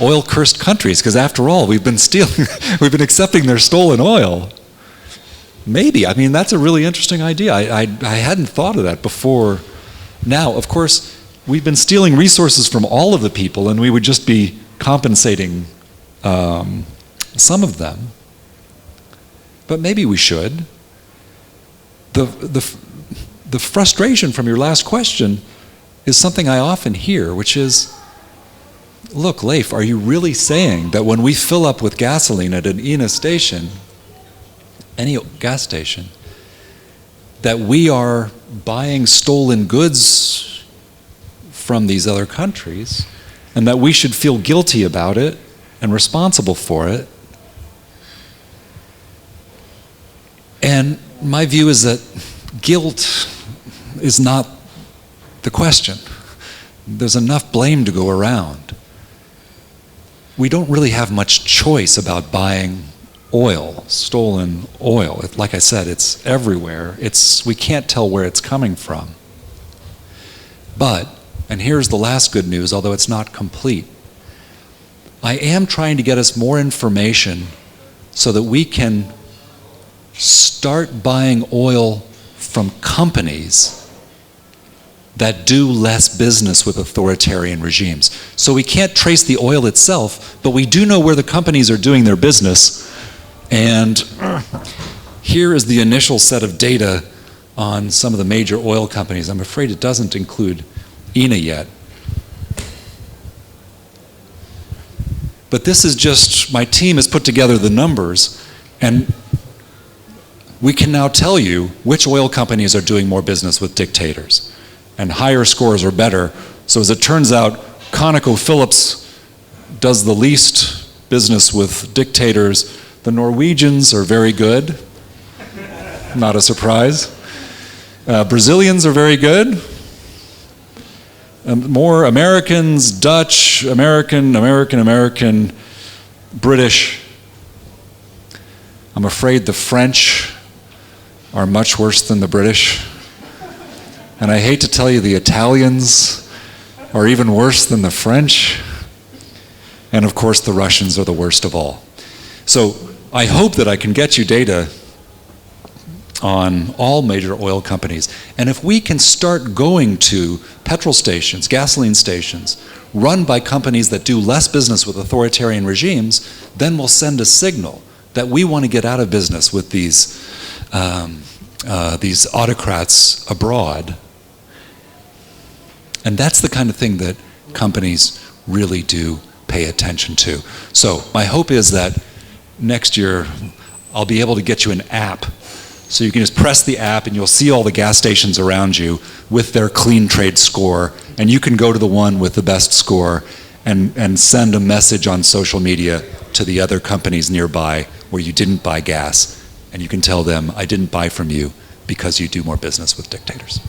oil-cursed countries? Because after all, we've been stealing, we've been accepting their stolen oil. Maybe. I mean, that's a really interesting idea. I hadn't thought of that before. Now, of course, we've been stealing resources from all of the people, and we would just be compensating some of them. But maybe we should. The frustration from your last question is something I often hear, which is, look, Leif, are you really saying that when we fill up with gasoline at an INA station, any gas station, that we are buying stolen goods from these other countries, and that we should feel guilty about it and responsible for it? And my view is that guilt is not the question. There's enough blame to go around. We don't really have much choice about buying oil, stolen oil. Like I said, it's everywhere. We can't tell where it's coming from. But, and here's the last good news, although it's not complete, I am trying to get us more information so that we can start buying oil from companies that do less business with authoritarian regimes. So we can't trace the oil itself, but we do know where the companies are doing their business. And here is the initial set of data on some of the major oil companies. I'm afraid it doesn't include INA yet. But this is just, my team has put together the numbers, and we can now tell you which oil companies are doing more business with dictators. And higher scores are better. So as it turns out, ConocoPhillips does the least business with dictators. The Norwegians are very good. Not a surprise. Brazilians are very good. More Americans, Dutch, American, British. I'm afraid the French are much worse than the British. And I hate to tell you, the Italians are even worse than the French. And of course, the Russians are the worst of all. So I hope that I can get you data on all major oil companies. And if we can start going to petrol stations, gasoline stations, run by companies that do less business with authoritarian regimes, then we'll send a signal that we want to get out of business with these autocrats abroad. And that's the kind of thing that companies really do pay attention to. So my hope is that next year I'll be able to get you an app. So you can just press the app and you'll see all the gas stations around you with their clean trade score, and you can go to the one with the best score and send a message on social media to the other companies nearby where you didn't buy gas, and you can tell them, I didn't buy from you because you do more business with dictators.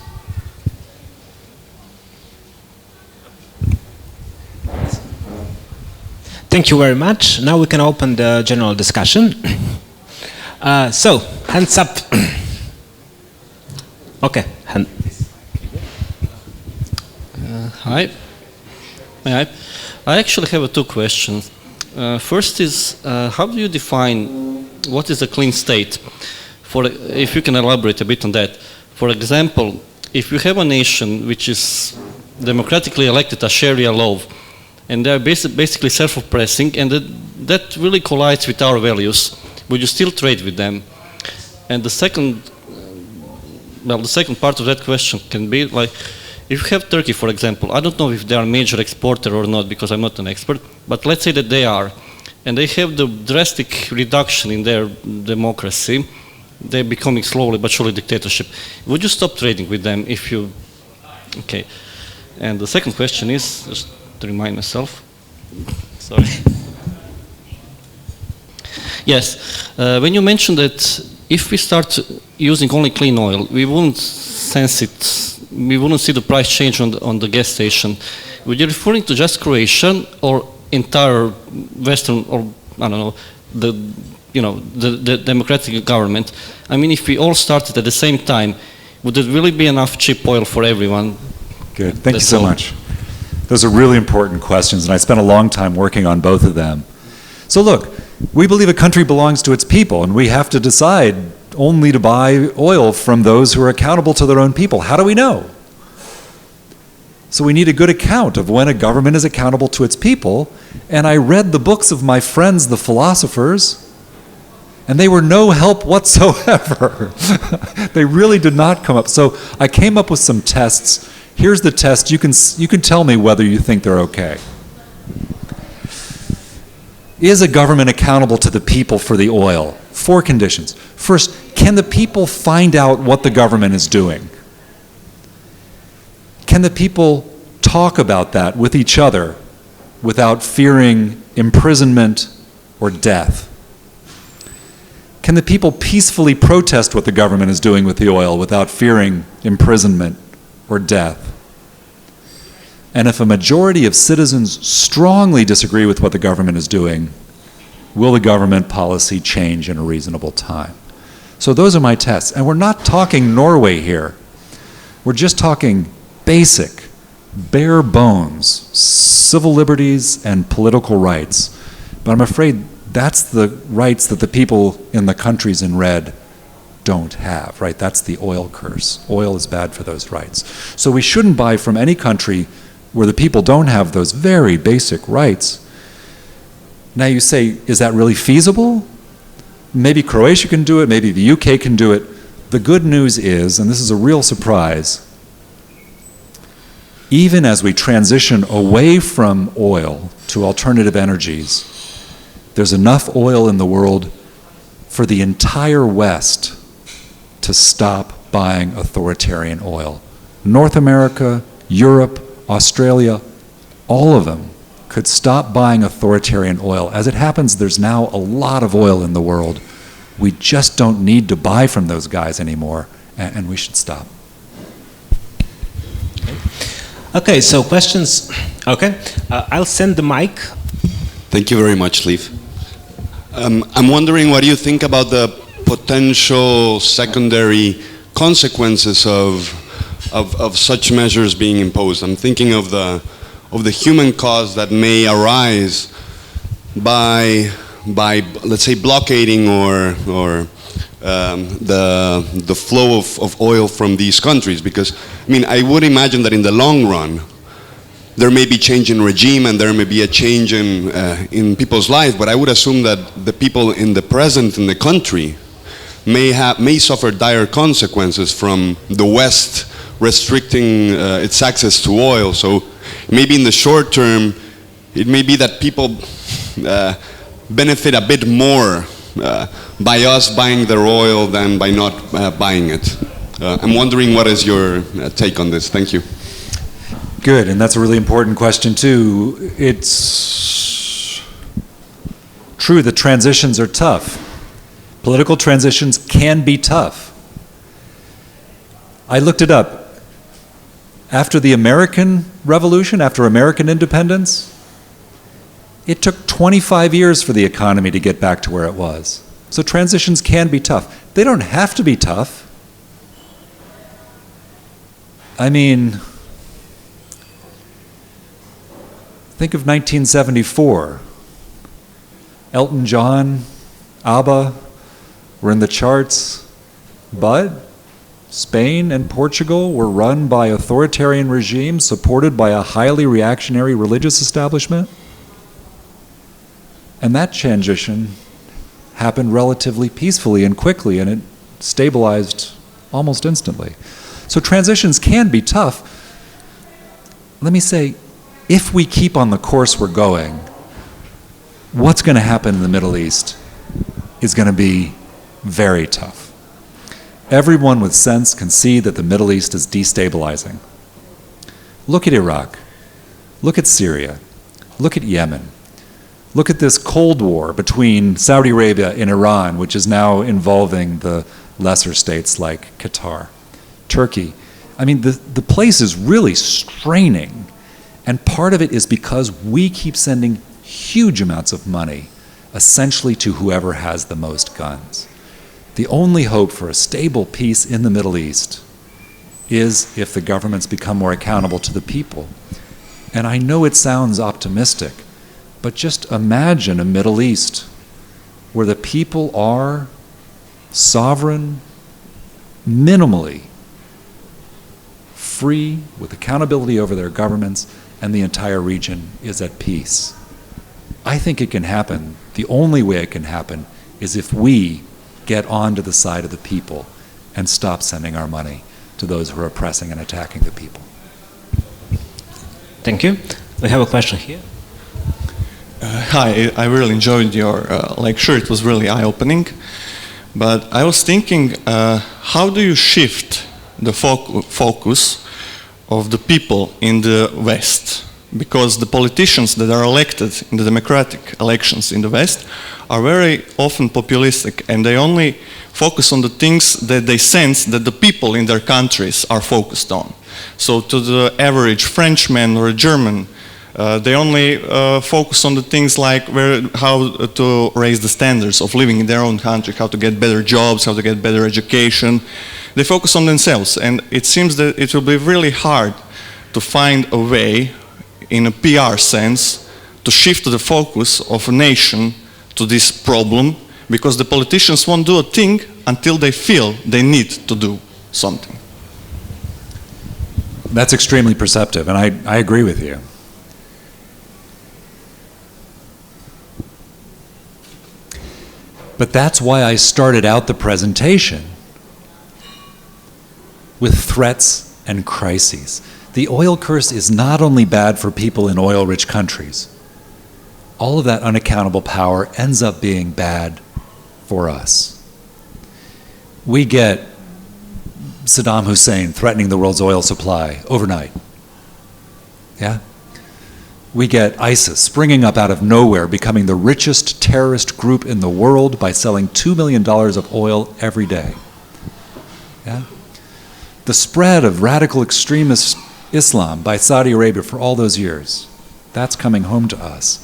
Thank you very much. Now we can open the general discussion. So, hands up. Okay. Hi. I actually have two questions. First is, how do you define what is a clean state? If you can elaborate a bit on that. For example, if you have a nation which is democratically elected a Sharia law, and they're basically self-oppressing, and that really collides with our values, would you still trade with them? And the second part of that question can be like, if you have Turkey, for example, I don't know if they are a major exporter or not because I'm not an expert, but let's say that they are, and they have the drastic reduction in their democracy, they're becoming slowly but surely dictatorship. Would you stop trading with them if you, okay. And the second question is, just to remind myself, sorry. Yes, when you mentioned that if we start using only clean oil, we wouldn't sense it, we wouldn't see the price change on the gas station. Were you referring to just Croatia or entire Western, or I don't know, the democratic government? I mean, if we all started at the same time, would it really be enough cheap oil for everyone? Good, thank you so much. Those are really important questions, and I spent a long time working on both of them. So look, we believe a country belongs to its people, and we have to decide only to buy oil from those who are accountable to their own people. How do we know? So we need a good account of when a government is accountable to its people. And I read the books of my friends, the philosophers, and they were no help whatsoever. They really did not come up. So I came up with some tests. Here's the test. You can tell me whether you think they're okay. Is a government accountable to the people for the oil? 4 conditions. First, can the people find out what the government is doing? Can the people talk about that with each other without fearing imprisonment or death? Can the people peacefully protest what the government is doing with the oil without fearing imprisonment or death? And if a majority of citizens strongly disagree with what the government is doing, will the government policy change in a reasonable time? So those are my tests. And we're not talking Norway here. We're just talking basic, bare bones, civil liberties and political rights. But I'm afraid that's the rights that the people in the countries in red don't have, right? That's the oil curse. Oil is bad for those rights. So we shouldn't buy from any country where the people don't have those very basic rights. Now you say, is that really feasible? Maybe Croatia can do it, maybe the UK can do it. The good news is, and this is a real surprise, even as we transition away from oil to alternative energies, there's enough oil in the world for the entire West to stop buying authoritarian oil. North America, Europe, Australia, all of them could stop buying authoritarian oil. As it happens, there's now a lot of oil in the world. We just don't need to buy from those guys anymore, and we should stop. Okay, so questions. Okay, I'll send the mic. Thank you very much, Leif. I'm wondering what you think about the potential secondary consequences of such measures being imposed. I'm thinking of the human cost that may arise by let's say blockading or the flow of oil from these countries, because I mean I would imagine that in the long run there may be change in regime and there may be a change in people's lives, but I would assume that the people in the present in the country may suffer dire consequences from the West restricting its access to oil. So maybe in the short term, it may be that people benefit a bit more by us buying their oil than by not buying it. I'm wondering what is your take on this? Thank you. Good, and that's a really important question too. It's true that transitions are tough. Political transitions can be tough. I looked it up. After the American Revolution, after American independence, it took 25 years for the economy to get back to where it was. So transitions can be tough. They don't have to be tough. I mean, think of 1974. Elton John, ABBA were in the charts, but Spain and Portugal were run by authoritarian regimes supported by a highly reactionary religious establishment. And that transition happened relatively peacefully and quickly, and it stabilized almost instantly. So transitions can be tough. Let me say, if we keep on the course we're going, what's going to happen in the Middle East is going to be very tough. Everyone with sense can see that the Middle East is destabilizing. Look at Iraq. Look at Syria. Look at Yemen. Look at this Cold War between Saudi Arabia and Iran, which is now involving the lesser states like Qatar, Turkey. I mean, the place is really straining. And part of it is because we keep sending huge amounts of money, essentially to whoever has the most guns. The only hope for a stable peace in the Middle East is if the governments become more accountable to the people. And I know it sounds optimistic, but just imagine a Middle East where the people are sovereign, minimally, free, with accountability over their governments, and the entire region is at peace. I think it can happen. The only way it can happen is if we get onto the side of the people and stop sending our money to those who are oppressing and attacking the people. Thank you. We have a question here. Hi, I really enjoyed your lecture. It was really eye-opening. But I was thinking, how do you shift the focus of the people in the West? Because the politicians that are elected in the democratic elections in the West are very often populistic, and they only focus on the things that they sense that the people in their countries are focused on. So to the average Frenchman or a German, they only focus on the things like how to raise the standards of living in their own country, how to get better jobs, how to get better education. They focus on themselves, and it seems that it will be really hard to find a way, in a PR sense, to shift the focus of a nation to this problem, because the politicians won't do a thing until they feel they need to do something. That's extremely perceptive, and I agree with you. But that's why I started out the presentation with threats and crises. The oil curse is not only bad for people in oil-rich countries. All of that unaccountable power ends up being bad for us. We get Saddam Hussein threatening the world's oil supply overnight. Yeah? We get ISIS springing up out of nowhere, becoming the richest terrorist group in the world by selling $2 million of oil every day. Yeah? The spread of radical extremist Islam by Saudi Arabia for all those years, that's coming home to us.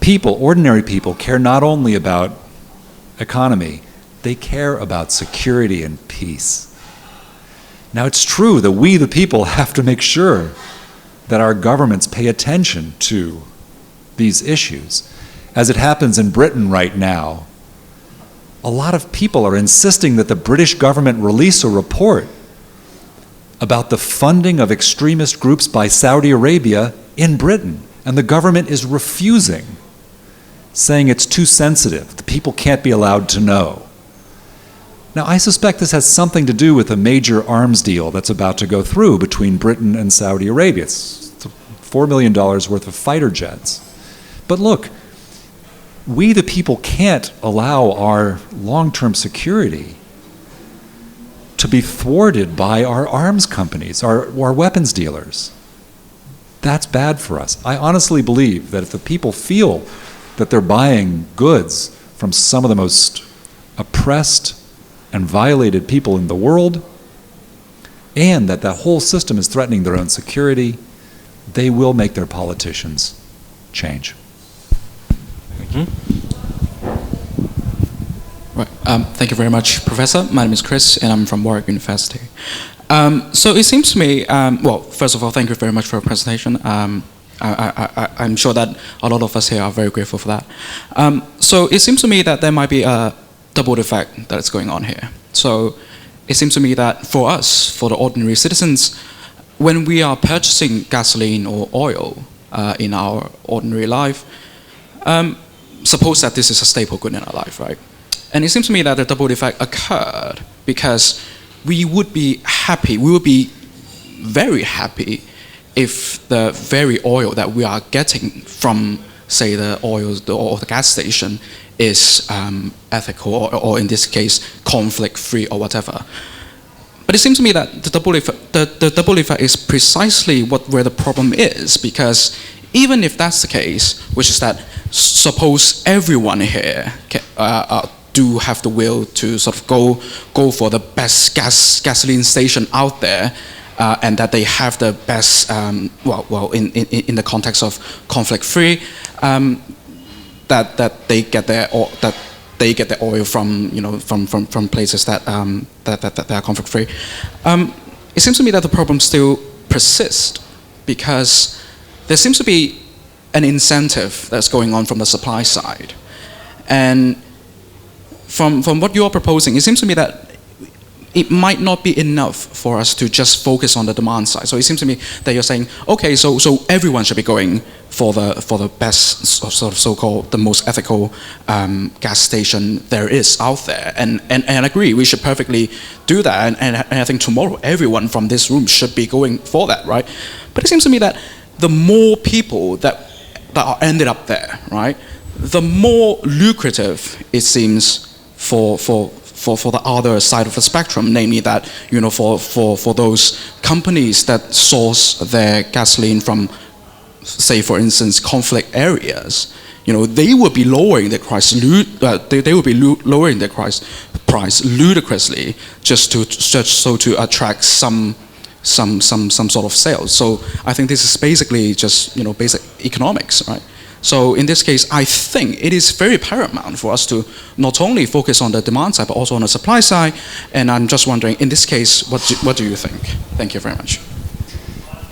People, ordinary people, care not only about economy, they care about security and peace. Now it's true that we, the people, have to make sure that our governments pay attention to these issues. As it happens in Britain right now, a lot of people are insisting that the British government release a report about the funding of extremist groups by Saudi Arabia in Britain, and the government is refusing, saying it's too sensitive, the people can't be allowed to know. Now, I suspect this has something to do with a major arms deal that's about to go through between Britain and Saudi Arabia. It's $4 million worth of fighter jets. But look, we the people can't allow our long-term security to be thwarted by our arms companies, our weapons dealers. That's bad for us. I honestly believe that if the people feel that they're buying goods from some of the most oppressed and violated people in the world, and that the whole system is threatening their own security, they will make their politicians change. Right. Thank you very much, Professor. My name is Chris, and I'm from Warwick University. So it seems to me, well, first of all, thank you very much for your presentation. I'm sure that a lot of us here are very grateful for that. So it seems to me that there might be a double effect that is going on here. So it seems to me that for us, for the ordinary citizens, when we are purchasing gasoline or oil in our ordinary life, suppose that this is a staple good in our life, right? And it seems to me that the double effect occurred because we would be happy, we would be very happy if the very oil that we are getting from, say, the oil or the gas station is ethical or in this case, conflict-free or whatever. But it seems to me that the double effect is precisely where the problem is, because even if that's the case, which is that suppose everyone here do have the will to sort of go for the best gasoline station out there, and that they have the best, in the context of conflict-free, that they get their oil from from places that are conflict-free. It seems to me that the problem still persists because there seems to be an incentive that's going on from the supply side, and from what you are proposing, it seems to me that it might not be enough for us to just focus on the demand side. So it seems to me that you're saying, okay, so everyone should be going for the best, sort of so-called the most ethical gas station there is out there, and I agree, we should perfectly do that, and I think tomorrow everyone from this room should be going for that, right? But it seems to me that the more people that are ended up there, right, the more lucrative it seems for the other side of the spectrum, namely that, you know, for those companies that source their gasoline from, say, for instance, conflict areas, you know, they will be lowering their price. They will be lowering their price ludicrously just to attract some sort of sales. So I think this is basically just, you know, basic economics, right? So in this case, I think it is very paramount for us to not only focus on the demand side, but also on the supply side. And I'm just wondering, in this case, what do you think? Thank you very much.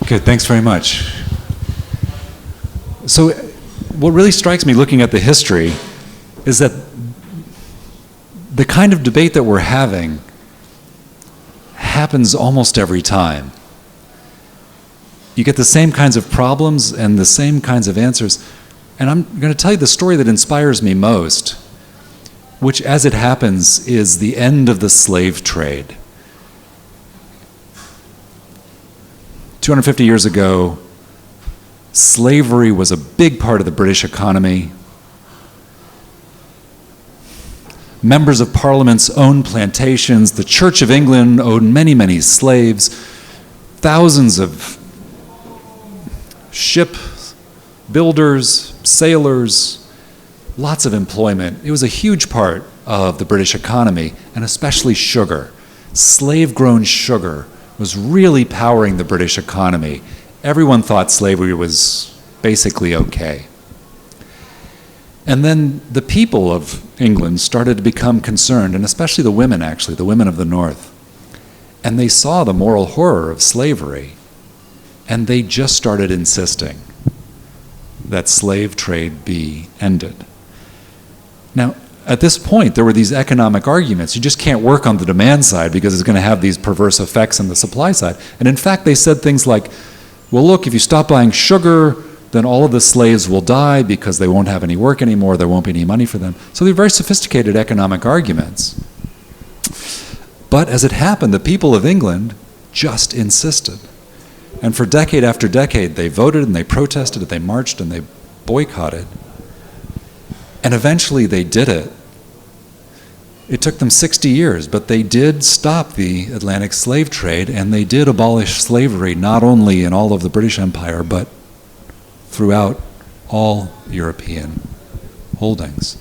Okay, thanks very much. So what really strikes me looking at the history is that the kind of debate that we're having happens almost every time. You get the same kinds of problems and the same kinds of answers. And I'm going to tell you the story that inspires me most, which, as it happens, is the end of the slave trade. 250 years ago, slavery was a big part of the British economy. Members of parliaments owned plantations. The Church of England owned many, many slaves. Thousands of ship builders, sailors, lots of employment. It was a huge part of the British economy, and especially sugar. Slave-grown sugar was really powering the British economy. Everyone thought slavery was basically okay. And then the people of England started to become concerned, and especially the women, actually, the women of the North. And they saw the moral horror of slavery, and they just started insisting that slave trade be ended. Now, at this point, there were these economic arguments. You just can't work on the demand side because it's going to have these perverse effects on the supply side. And in fact, they said things like, well, look, if you stop buying sugar, then all of the slaves will die because they won't have any work anymore, there won't be any money for them. So they're very sophisticated economic arguments. But as it happened, the people of England just insisted. And for decade after decade, they voted and they protested and they marched and they boycotted. And eventually they did it. It took them 60 years, but they did stop the Atlantic slave trade, and they did abolish slavery not only in all of the British Empire, but throughout all European holdings.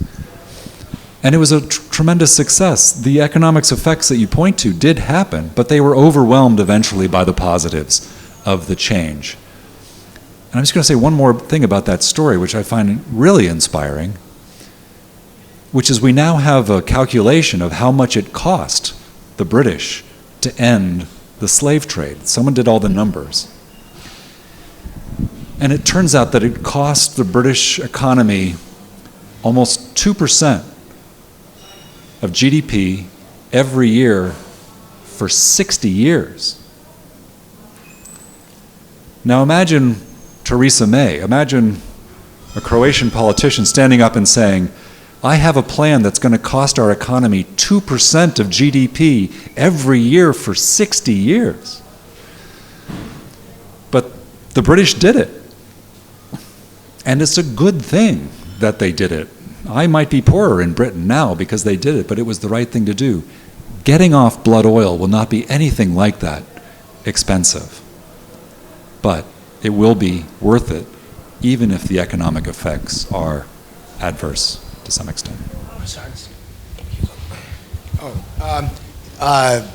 And it was a tremendous success. The economics effects that you point to did happen, but they were overwhelmed eventually by the positives of the change. And I'm just going to say one more thing about that story, which I find really inspiring, which is we now have a calculation of how much it cost the British to end the slave trade. Someone did all the numbers. And it turns out that it cost the British economy almost 2% of GDP every year for 60 years. Now imagine Theresa May, imagine a Croatian politician standing up and saying, I have a plan that's going to cost our economy 2% of GDP every year for 60 years. But the British did it. And it's a good thing that they did it. I might be poorer in Britain now because they did it, but it was the right thing to do. Getting off blood oil will not be anything like that expensive. But it will be worth it, even if the economic effects are adverse to some extent.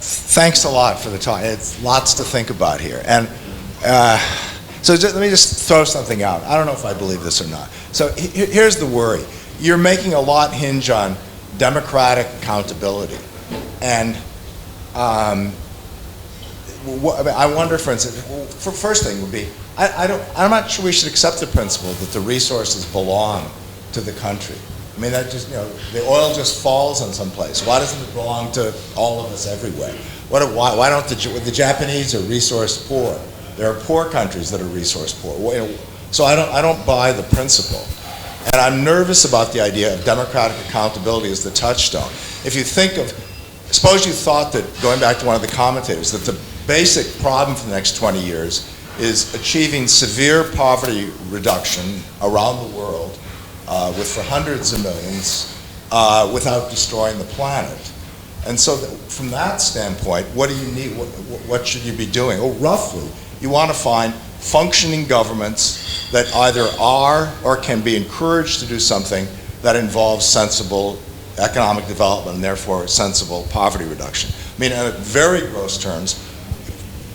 Thanks a lot for the talk. It's lots to think about here. And so let me just throw something out. I don't know if I believe this or not. So here's the worry. You're making a lot hinge on democratic accountability. And I wonder, for instance, first thing would be, I'm not sure we should accept the principle that the resources belong to the country. I mean, that just, the oil just falls in some place. Why doesn't it belong to all of us everywhere? Why don't the Japanese are resource poor? There are poor countries that are resource poor. So I don't buy the principle. And I'm nervous about the idea of democratic accountability as the touchstone. If you think of, suppose you thought that, going back to one of the commentators, that the basic problem for the next 20 years is achieving severe poverty reduction around the world for hundreds of millions without destroying the planet. And so from that standpoint, what do you need? What should you be doing? Well, roughly, you want to find functioning governments that either are or can be encouraged to do something that involves sensible economic development and therefore sensible poverty reduction. I mean, in very gross terms,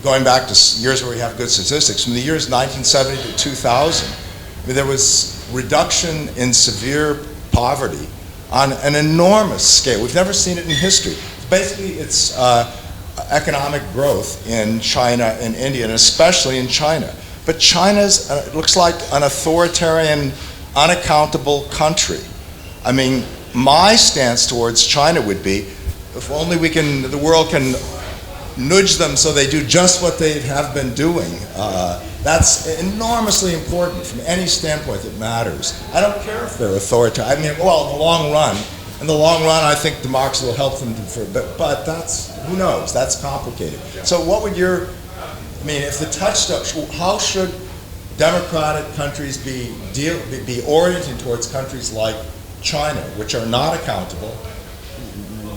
going back to years where we have good statistics, from the years 1970 to 2000, I mean, there was reduction in severe poverty on an enormous scale. We've never seen it in history. Basically, it's economic growth in China and India, and especially in China. But China's, it looks like an authoritarian, unaccountable country. I mean, my stance towards China would be, if only the world can nudge them so they do just what they have been doing. That's enormously important from any standpoint that matters. I don't care if they're authoritarian. I mean, well, in the long run, I think democracy will help them but that's, who knows, that's complicated. So what would if the touchstone, how should democratic countries be oriented towards countries like China, which are not accountable,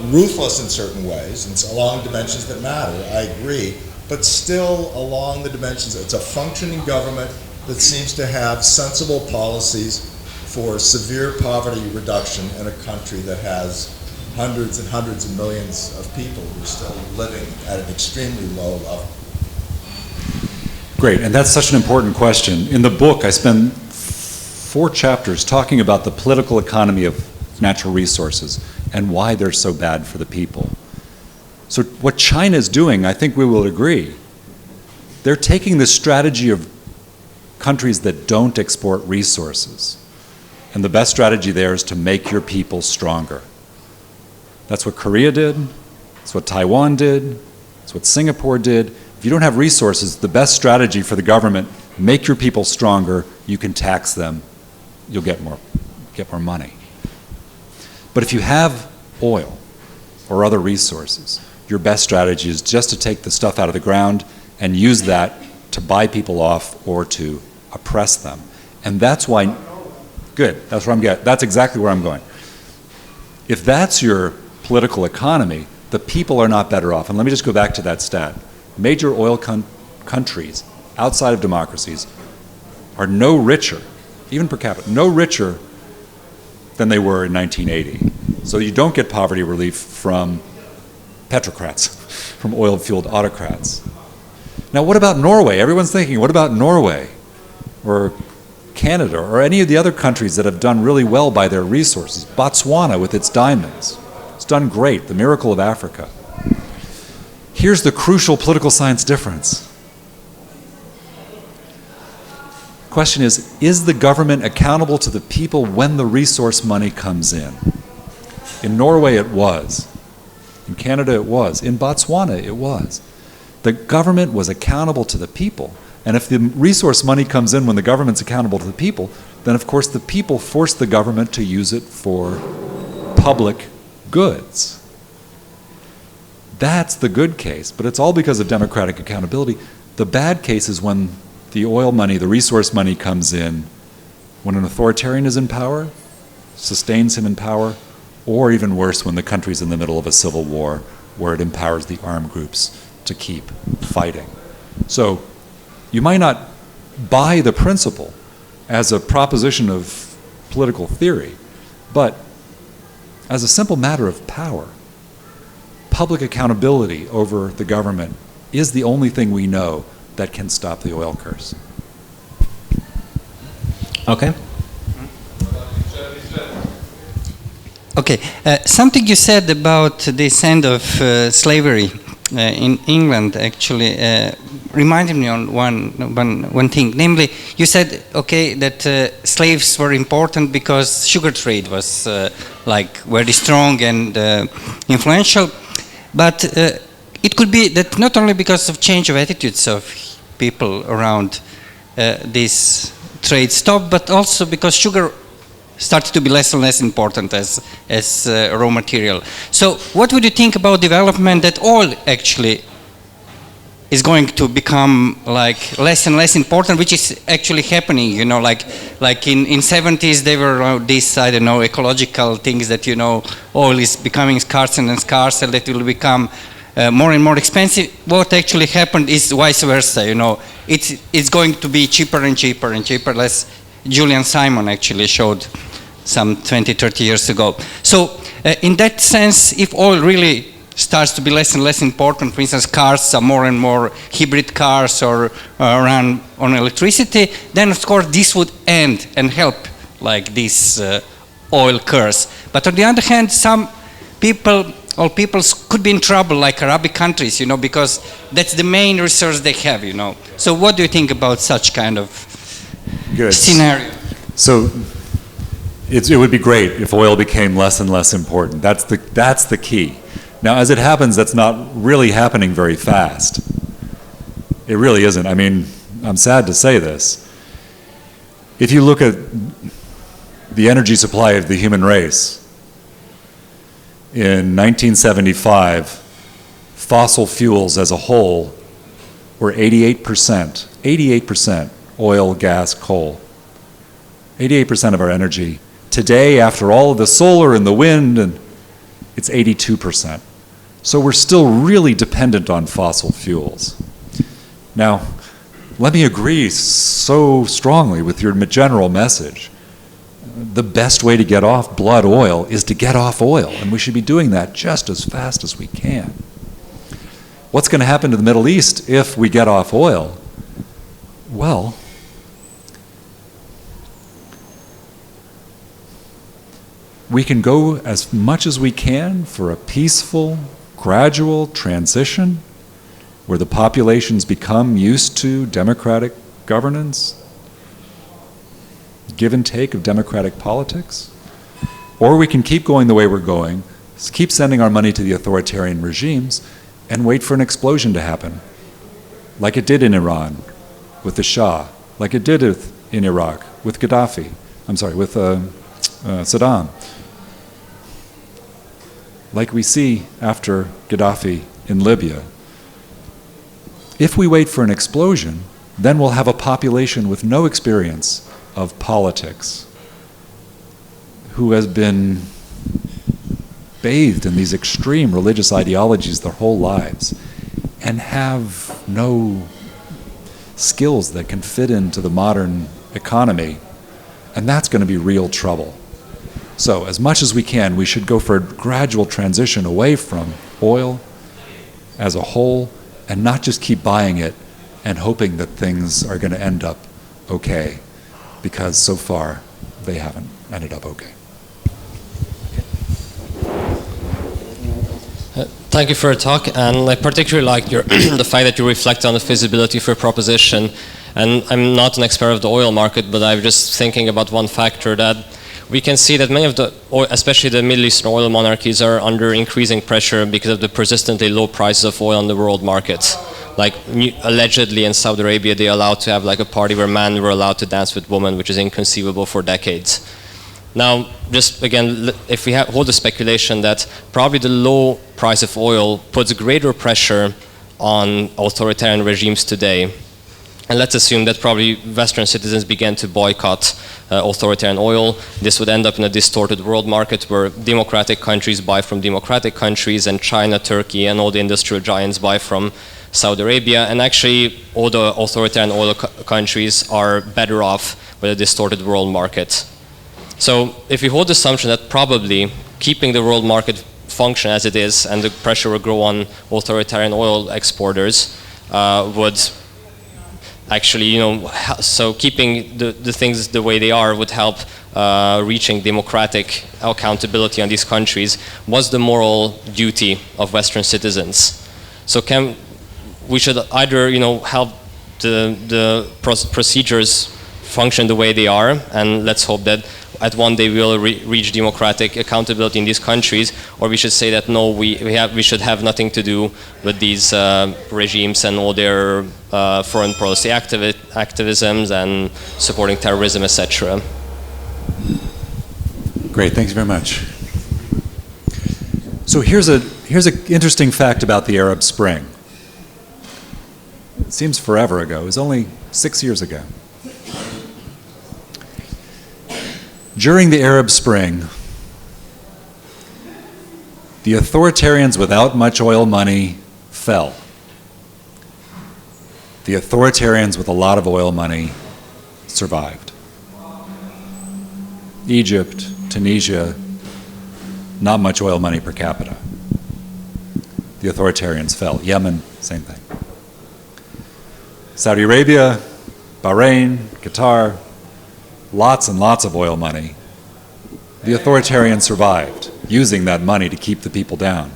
ruthless in certain ways, and along dimensions that matter, I agree, but still along the dimensions, it's a functioning government that seems to have sensible policies for severe poverty reduction in a country that has hundreds and hundreds of millions of people who are still living at an extremely low level. Great, and that's such an important question. In the book, I spend 4 chapters talking about the political economy of natural resources and why they're so bad for the people. So what China is doing, I think we will agree, they're taking the strategy of countries that don't export resources. And the best strategy there is to make your people stronger. That's what Korea did, that's what Taiwan did, that's what Singapore did. If you don't have resources, the best strategy for the government, make your people stronger, you can tax them, you'll get more money. But if you have oil or other resources, your best strategy is just to take the stuff out of the ground and use that to buy people off or to oppress them. And that's why, good, that's where I'm getting, that's exactly where I'm going. If that's your political economy, the people are not better off. And let me just go back to that stat. Major oil countries outside of democracies are no richer, even per capita, no richer than they were in 1980. So you don't get poverty relief from petrocrats, from oil-fueled autocrats. Now what about Norway? Everyone's thinking, what about Norway or Canada or any of the other countries that have done really well by their resources? Botswana with its diamonds. It's done great, the miracle of Africa. Here's the crucial political science difference. Question is the government accountable to the people when the resource money comes in? In Norway it was. In Canada it was. In Botswana it was. The government was accountable to the people. And if the resource money comes in when the government's accountable to the people, then of course the people force the government to use it for public goods. That's the good case, but it's all because of democratic accountability. The bad case is when the oil money, the resource money comes in when an authoritarian is in power, sustains him in power, or even worse, when the country's in the middle of a civil war where it empowers the armed groups to keep fighting. So you might not buy the principle as a proposition of political theory, but as a simple matter of power, public accountability over the government is the only thing we know that can stop the oil curse. Okay. Okay, something you said about this end of slavery in England actually reminded me on one thing. Namely, you said, okay, that slaves were important because sugar trade was like very strong and influential. But it could be that not only because of change of attitudes of people around this trade stop, but also because sugar started to be less and less important as raw material. So what would you think about development that oil actually is going to become like less and less important, which is actually happening, you know, like in 70s there were these, I don't know, ecological things that, you know, oil is becoming scarcer and scarcer, that will become more and more expensive. What actually happened is vice versa, you know, it's going to be cheaper and cheaper and cheaper, as Julian Simon actually showed some 20, 30 years ago. So in that sense, if oil really starts to be less and less important, for instance, cars are more and more hybrid cars or run on electricity, then of course this would end and help like this oil curse. But on the other hand, some people or peoples could be in trouble, like Arabic countries, you know, because that's the main resource they have, you know. So what do you think about such kind of scenario? So it would be great if oil became less and less important. That's the key. Now, as it happens, that's not really happening very fast. It really isn't. I mean, I'm sad to say this. If you look at the energy supply of the human race, in 1975, fossil fuels as a whole were 88% oil, gas, coal. 88% of our energy. Today, after all of the solar and the wind, and it's 82%. So we're still really dependent on fossil fuels. Now, let me agree so strongly with your general message. The best way to get off blood oil is to get off oil, and we should be doing that just as fast as we can. What's going to happen to the Middle East if we get off oil? Well, we can go as much as we can for a peaceful, gradual transition where the populations become used to democratic governance, give and take of democratic politics. Or we can keep going the way we're going, keep sending our money to the authoritarian regimes, and wait for an explosion to happen, like it did in Iran with the Shah, like it did in Iraq with Gaddafi, with Saddam. Like we see after Gaddafi in Libya. If we wait for an explosion, then we'll have a population with no experience of politics, who has been bathed in these extreme religious ideologies their whole lives, and have no skills that can fit into the modern economy, and that's going to be real trouble. So, as much as we can, we should go for a gradual transition away from oil as a whole, and not just keep buying it and hoping that things are going to end up okay, because so far they haven't ended up okay. Thank you for your talk, and I particularly liked the fact that you reflect on the feasibility for a proposition. And I'm not an expert of the oil market, but I'm just thinking about one factor that we can see that many of the, especially the Middle Eastern oil monarchies, are under increasing pressure because of the persistently low prices of oil on the world market. Like allegedly in Saudi Arabia, they allowed to have like a party where men were allowed to dance with women, which is inconceivable for decades. Now, just again, if we hold the speculation that probably the low price of oil puts greater pressure on authoritarian regimes today, and let's assume that probably Western citizens began to boycott authoritarian oil, this would end up in a distorted world market where democratic countries buy from democratic countries, and China, Turkey, and all the industrial giants buy from Saudi Arabia, and actually all the authoritarian oil countries are better off with a distorted world market. So if we hold the assumption that probably keeping the world market function as it is and the pressure will grow on authoritarian oil exporters would actually, so keeping the things the way they are would help reaching democratic accountability on these countries, what's the moral duty of Western citizens? So we should either help the procedures function the way they are, and let's hope that at one day we will reach democratic accountability in these countries, or we should say that no, we should have nothing to do with these regimes and all their foreign policy activisms and supporting terrorism, etc. Great, thanks very much. So here's an interesting fact about the Arab Spring. It seems forever ago. It was only 6 years ago. During the Arab Spring, the authoritarians without much oil money fell. The authoritarians with a lot of oil money survived. Egypt, Tunisia, not much oil money per capita. The authoritarians fell. Yemen, same thing. Saudi Arabia, Bahrain, Qatar, lots and lots of oil money. The authoritarians survived, using that money to keep the people down.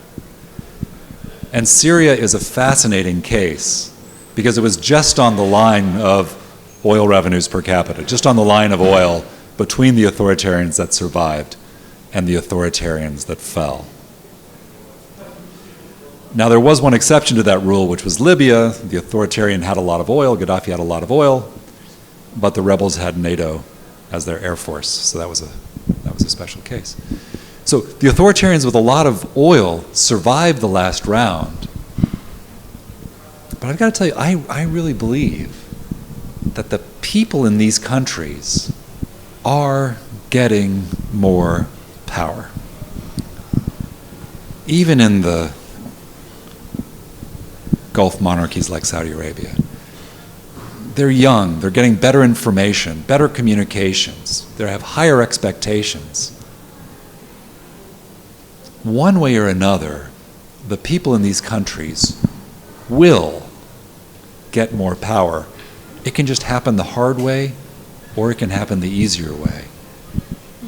And Syria is a fascinating case because it was just on the line of oil revenues per capita, just on the line of oil between the authoritarians that survived and the authoritarians that fell. Now there was one exception to that rule, which was Libya. The authoritarian had a lot of oil, Gaddafi had a lot of oil, but the rebels had NATO as their air force, so that was a special case. So the authoritarians with a lot of oil survived the last round. But I've got to tell you, I really believe that the people in these countries are getting more power. Even in the Gulf monarchies like Saudi Arabia. They're young, they're getting better information, better communications, they have higher expectations. One way or another, the people in these countries will get more power. It can just happen the hard way, or it can happen the easier way.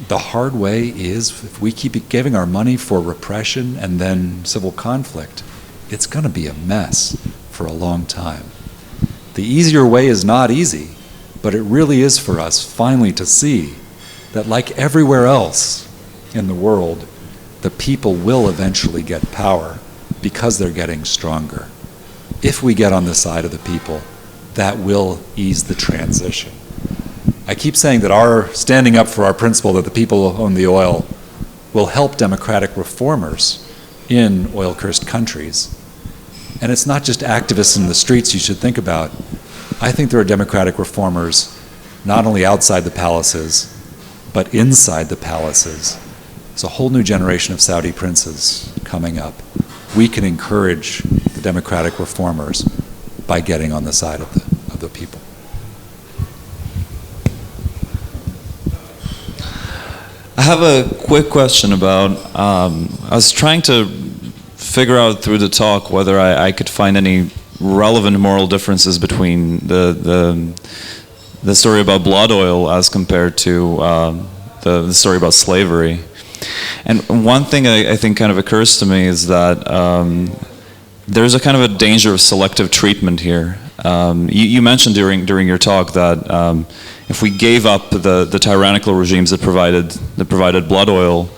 The hard way is if we keep giving our money for repression and then civil conflict, it's going to be a mess for a long time. The easier way is not easy, but it really is for us finally to see that like everywhere else in the world, the people will eventually get power because they're getting stronger. If we get on the side of the people, that will ease the transition. I keep saying that our standing up for our principle that the people who own the oil will help democratic reformers in oil-cursed countries. And it's not just activists in the streets you should think about. I think there are democratic reformers not only outside the palaces, but inside the palaces. There's a whole new generation of Saudi princes coming up. We can encourage the democratic reformers by getting on the side of the people. I have a quick question about, I was trying to figure out through the talk whether I could find any relevant moral differences between the story about blood oil as compared to the story about slavery. And one thing I think kind of occurs to me is that there's a kind of a danger of selective treatment here. You mentioned during your talk that if we gave up the tyrannical regimes that provided blood oil,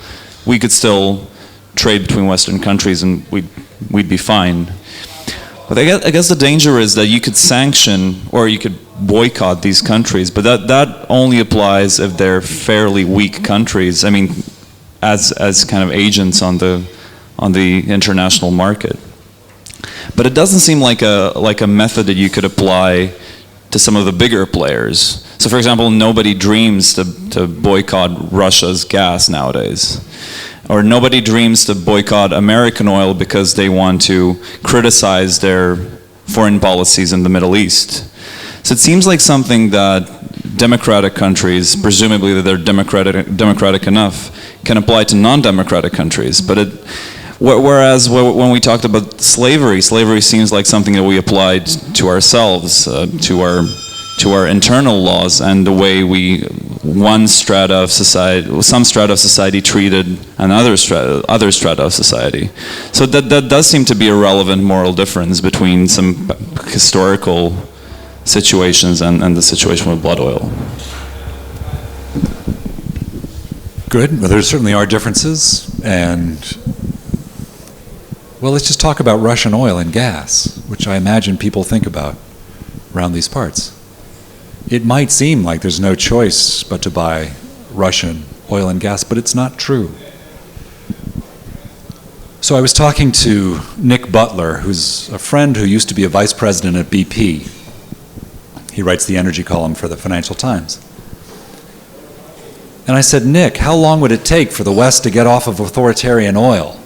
we could still trade between Western countries and we'd be fine. But I guess the danger is that you could sanction or you could boycott these countries, but that only applies if they're fairly weak countries. I mean, as kind of agents on the international market. But it doesn't seem like a method that you could apply to some of the bigger players. So, for example, nobody dreams to boycott Russia's gas nowadays. Or nobody dreams to boycott American oil because they want to criticize their foreign policies in the Middle East. So it seems like something that democratic countries, presumably that they're democratic enough, can apply to non-democratic countries. But whereas when we talked about slavery seems like something that we applied to ourselves, to our internal laws and the way some strata of society treated another strata of society. So that does seem to be a relevant moral difference between some historical situations and the situation with blood oil. Good. Well, there certainly are differences, and well, let's just talk about Russian oil and gas, which I imagine people think about around these parts. It might seem like there's no choice but to buy Russian oil and gas, but it's not true. So I was talking to Nick Butler, who's a friend who used to be a vice president at BP. He writes the energy column for the Financial Times. And I said, Nick, how long would it take for the West to get off of authoritarian oil?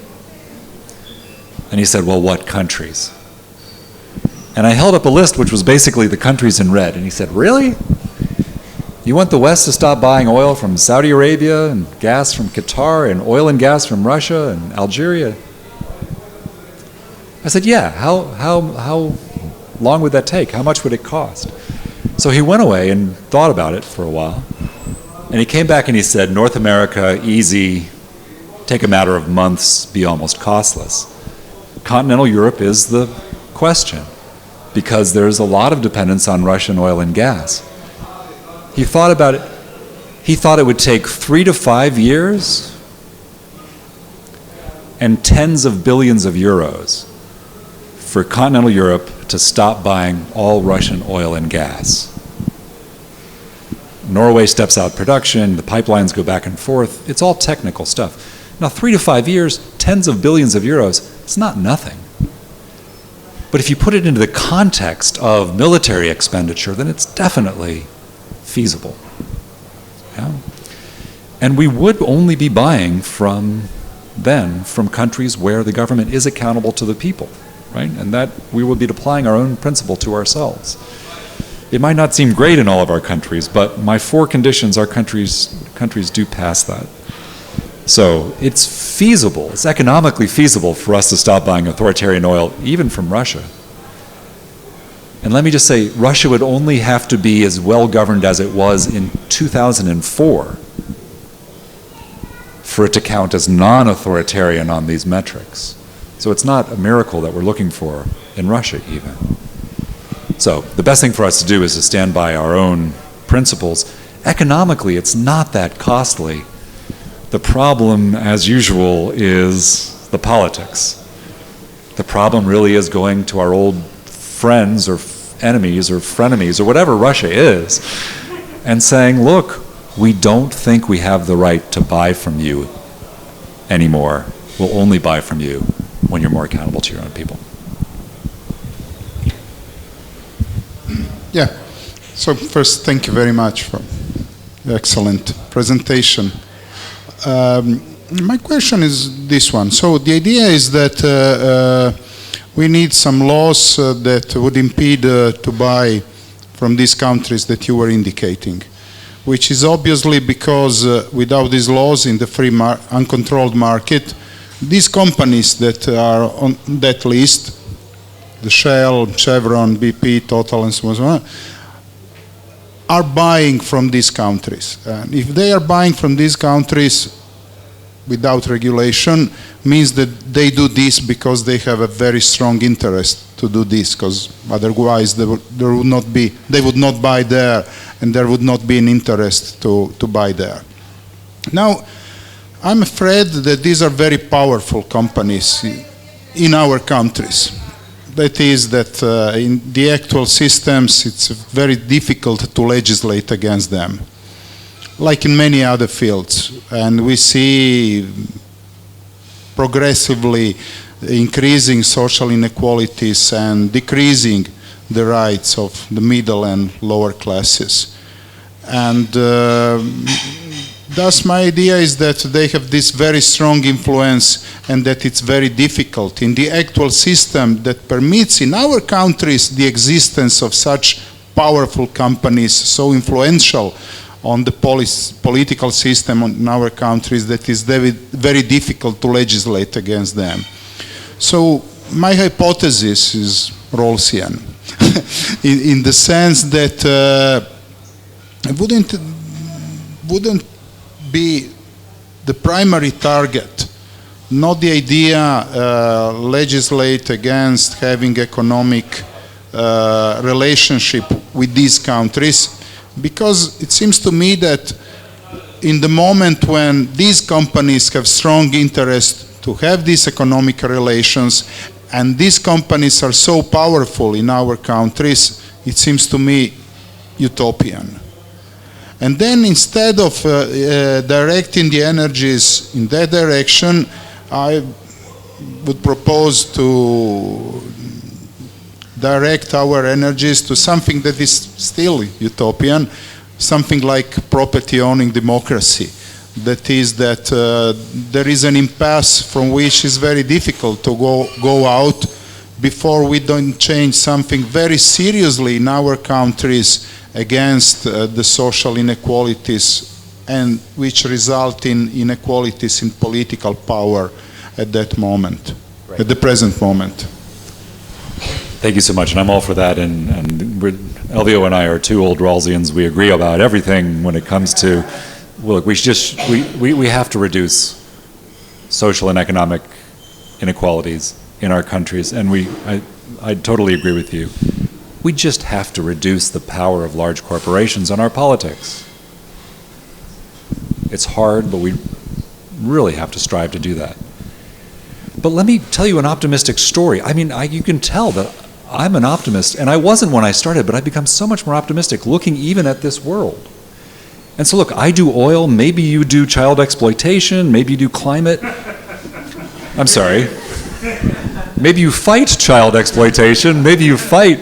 And he said, well, what countries? And I held up a list which was basically the countries in red. And he said, really? You want the West to stop buying oil from Saudi Arabia and gas from Qatar and oil and gas from Russia and Algeria? I said, yeah, how long would that take? How much would it cost? So he went away and thought about it for a while. And he came back and he said, North America, easy, take a matter of months, be almost costless. Continental Europe is the question, because there's a lot of dependence on Russian oil and gas. He thought about it. He thought it would take 3 to 5 years and tens of billions of euros for continental Europe to stop buying all Russian oil and gas. Norway steps out production, the pipelines go back and forth. It's all technical stuff. Now, 3 to 5 years, tens of billions of euros, it's not nothing. But if you put it into the context of military expenditure, then it's definitely feasible. Yeah? And we would only be buying from countries where the government is accountable to the people, right? And that we would be applying our own principle to ourselves. It might not seem great in all of our countries, but my 4 conditions, our countries do pass that. So it's feasible, it's economically feasible for us to stop buying authoritarian oil, even from Russia. And let me just say, Russia would only have to be as well governed as it was in 2004 for it to count as non-authoritarian on these metrics. So it's not a miracle that we're looking for in Russia even. So the best thing for us to do is to stand by our own principles. Economically, it's not that costly. The problem, as usual, is the politics. The problem really is going to our old friends or enemies or frenemies or whatever Russia is and saying, look, we don't think we have the right to buy from you anymore. We'll only buy from you when you're more accountable to your own people. Yeah. So first, thank you very much for the excellent presentation. My question is this one. So the idea is that we need some laws that would impede to buy from these countries that you were indicating, which is obviously because without these laws in the free uncontrolled market, these companies that are on that list, the Shell, Chevron, BP, Total, and so on, are buying from these countries. And if they are buying from these countries without regulation, means that they do this because they have a very strong interest to do this, because otherwise they would not buy there, and there would not be an interest to buy there. Now, I'm afraid that these are very powerful companies in our countries. That is that in the actual systems, it's very difficult to legislate against them, like in many other fields. And we see progressively increasing social inequalities and decreasing the rights of the middle and lower classes. And thus my idea is that they have this very strong influence, and that it's very difficult in the actual system that permits in our countries the existence of such powerful companies, so influential on the political system in our countries, that is very difficult to legislate against them. So my hypothesis is Rawlsian, in the sense that wouldn't be the primary target, not the idea legislate against having economic relationship with these countries, because it seems to me that in the moment when these companies have strong interest to have these economic relations, and these companies are so powerful in our countries, it seems to me utopian. And then instead of directing the energies in that direction, I would propose to direct our energies to something that is still utopian, something like property owning democracy. That is that there is an impasse from which is very difficult to go out before we don't change something very seriously in our countries against the social inequalities, and which result in inequalities in political power at that moment, right, at the present moment. Thank you so much, and I'm all for that. And Elvio and I are two old Rawlsians. We agree about everything when it comes to, look, we have to reduce social and economic inequalities in our countries, and I totally agree with you. We just have to reduce the power of large corporations on our politics. It's hard, but we really have to strive to do that. But let me tell you an optimistic story. I mean, you can tell that I'm an optimist, and I wasn't when I started, but I've become so much more optimistic looking even at this world. And so look, I do oil, maybe you do child exploitation, maybe you do climate. I'm sorry. Maybe you fight child exploitation, maybe you fight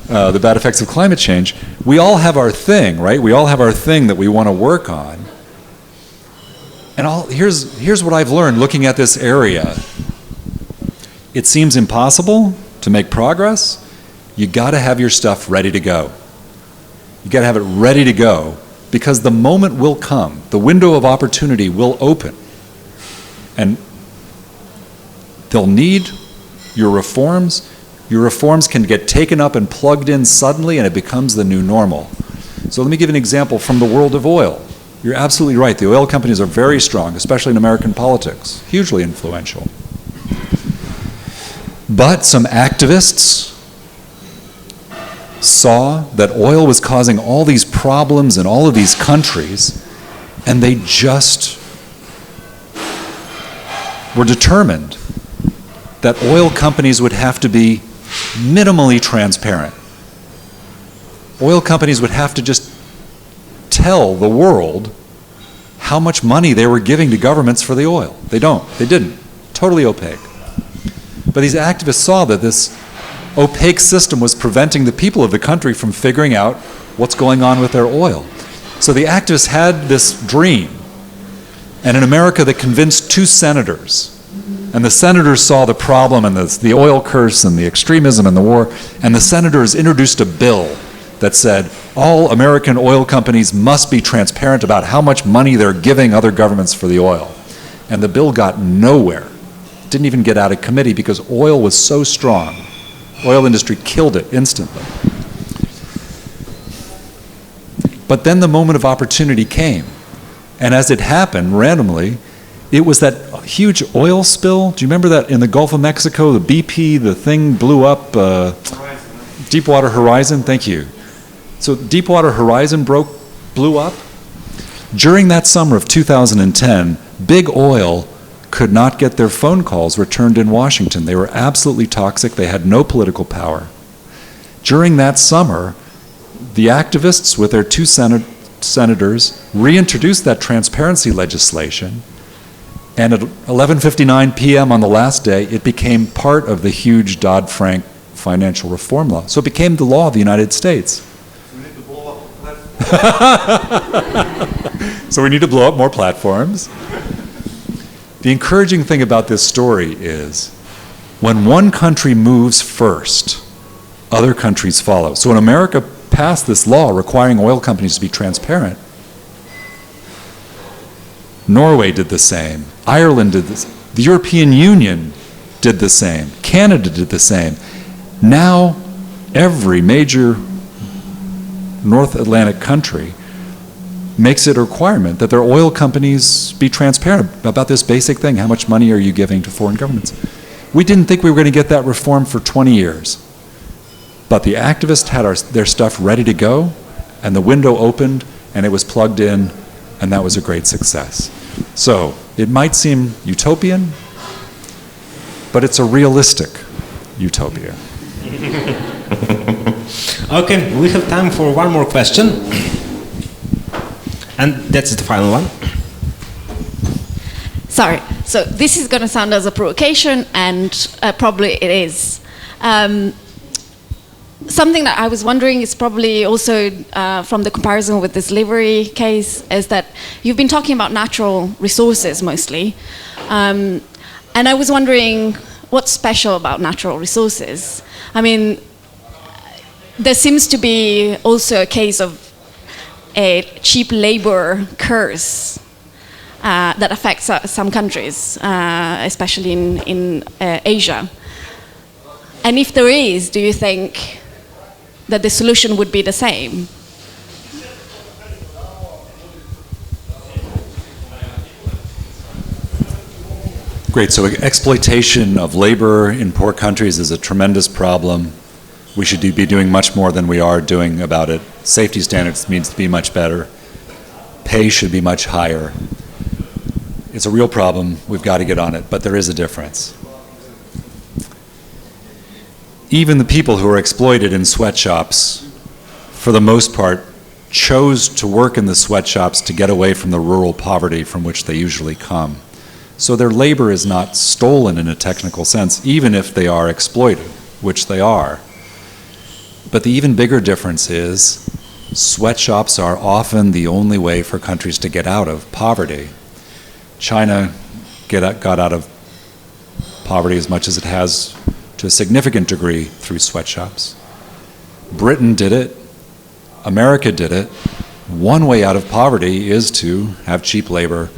the bad effects of climate change. We all have our thing, right? We all have our thing that we want to work on. And here's what I've learned looking at this area. It seems impossible to make progress. You got to have your stuff ready to go. You got to have it ready to go, because the moment will come, the window of opportunity will open, and they'll need your reforms. Your reforms can get taken up and plugged in suddenly, and it becomes the new normal. So let me give an example from the world of oil. You're absolutely right. The oil companies are very strong, especially in American politics, hugely influential. But some activists saw that oil was causing all these problems in all of these countries, and they just were determined that oil companies would have to be minimally transparent. Oil companies would have to just tell the world how much money they were giving to governments for the oil. They didn't. Totally opaque. But these activists saw that this opaque system was preventing the people of the country from figuring out what's going on with their oil. So the activists had this dream, and in America they convinced 2 senators. And the senators saw the problem and the oil curse and the extremism and the war, and the senators introduced a bill that said all American oil companies must be transparent about how much money they're giving other governments for the oil. And the bill got nowhere. It didn't even get out of committee because oil was so strong. Oil industry killed it instantly. But then the moment of opportunity came. And as it happened randomly, it was that huge oil spill. Do you remember that in the Gulf of Mexico, the BP, the thing blew up, Deepwater Horizon, thank you. So Deepwater Horizon blew up. During that summer of 2010, Big Oil could not get their phone calls returned in Washington. They were absolutely toxic. They had no political power. During that summer, the activists with their 2 senators reintroduced that transparency legislation, and at 11:59 p.m. on the last day, it became part of the huge Dodd-Frank financial reform law. So it became the law of the United States. We need to blow up the platform. So we need to blow up more platforms. The encouraging thing about this story is when one country moves first, other countries follow. So when America passed this law requiring oil companies to be transparent, Norway did the same, Ireland did this, the European Union did the same, Canada did the same. Now every major North Atlantic country makes it a requirement that their oil companies be transparent about this basic thing. How much money are you giving to foreign governments? We didn't think we were going to get that reform for 20 years. But the activists had their stuff ready to go, and the window opened, and it was plugged in and that was a great success. So it might seem utopian, but it's a realistic utopia. Okay, we have time for one more question. And that's the final one. Sorry, so this is going to sound as a provocation, and probably it is. Something that I was wondering is probably also from the comparison with the slavery case, is that you've been talking about natural resources mostly. And I was wondering what's special about natural resources. I mean, there seems to be also a case of a cheap labor curse that affects some countries, especially in Asia. And if there is, do you think that the solution would be the same? Great, so exploitation of labor in poor countries is a tremendous problem. We should be doing much more than we are doing about it. Safety standards needs to be much better. Pay should be much higher. It's a real problem, we've got to get on it, but there is a difference. Even the people who are exploited in sweatshops, for the most part, chose to work in the sweatshops to get away from the rural poverty from which they usually come. So their labor is not stolen in a technical sense, even if they are exploited, which they are. But the even bigger difference is sweatshops are often the only way for countries to get out of poverty. China got out of poverty as much as it has to a significant degree through sweatshops. Britain did it. America did it. One way out of poverty is to have cheap labor,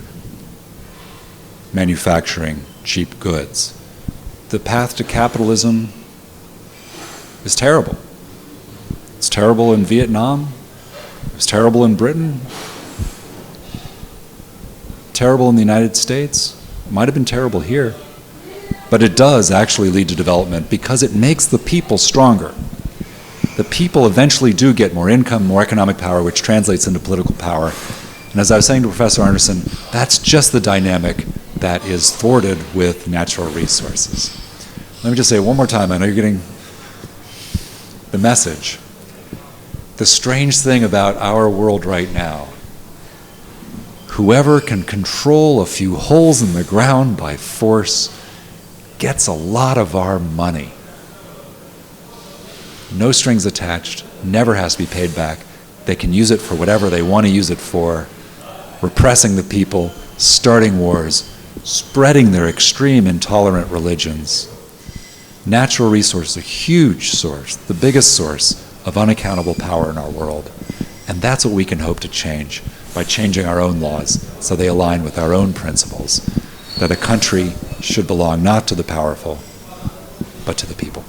manufacturing cheap goods. The path to capitalism is terrible. It's terrible in Vietnam. It's terrible in Britain. Terrible in the United States. It might have been terrible here. But it does actually lead to development because it makes the people stronger. The people eventually do get more income, more economic power, which translates into political power. And as I was saying to Professor Anderson, that's just the dynamic that is thwarted with natural resources. Let me just say it one more time. I know you're getting the message. The strange thing about our world right now, whoever can control a few holes in the ground by force gets a lot of our money. No strings attached, never has to be paid back. They can use it for whatever they want to use it for, repressing the people, starting wars, spreading their extreme intolerant religions. Natural resources are a huge source, the biggest source of unaccountable power in our world. And that's what we can hope to change by changing our own laws so they align with our own principles, that a country should belong not to the powerful, but to the people.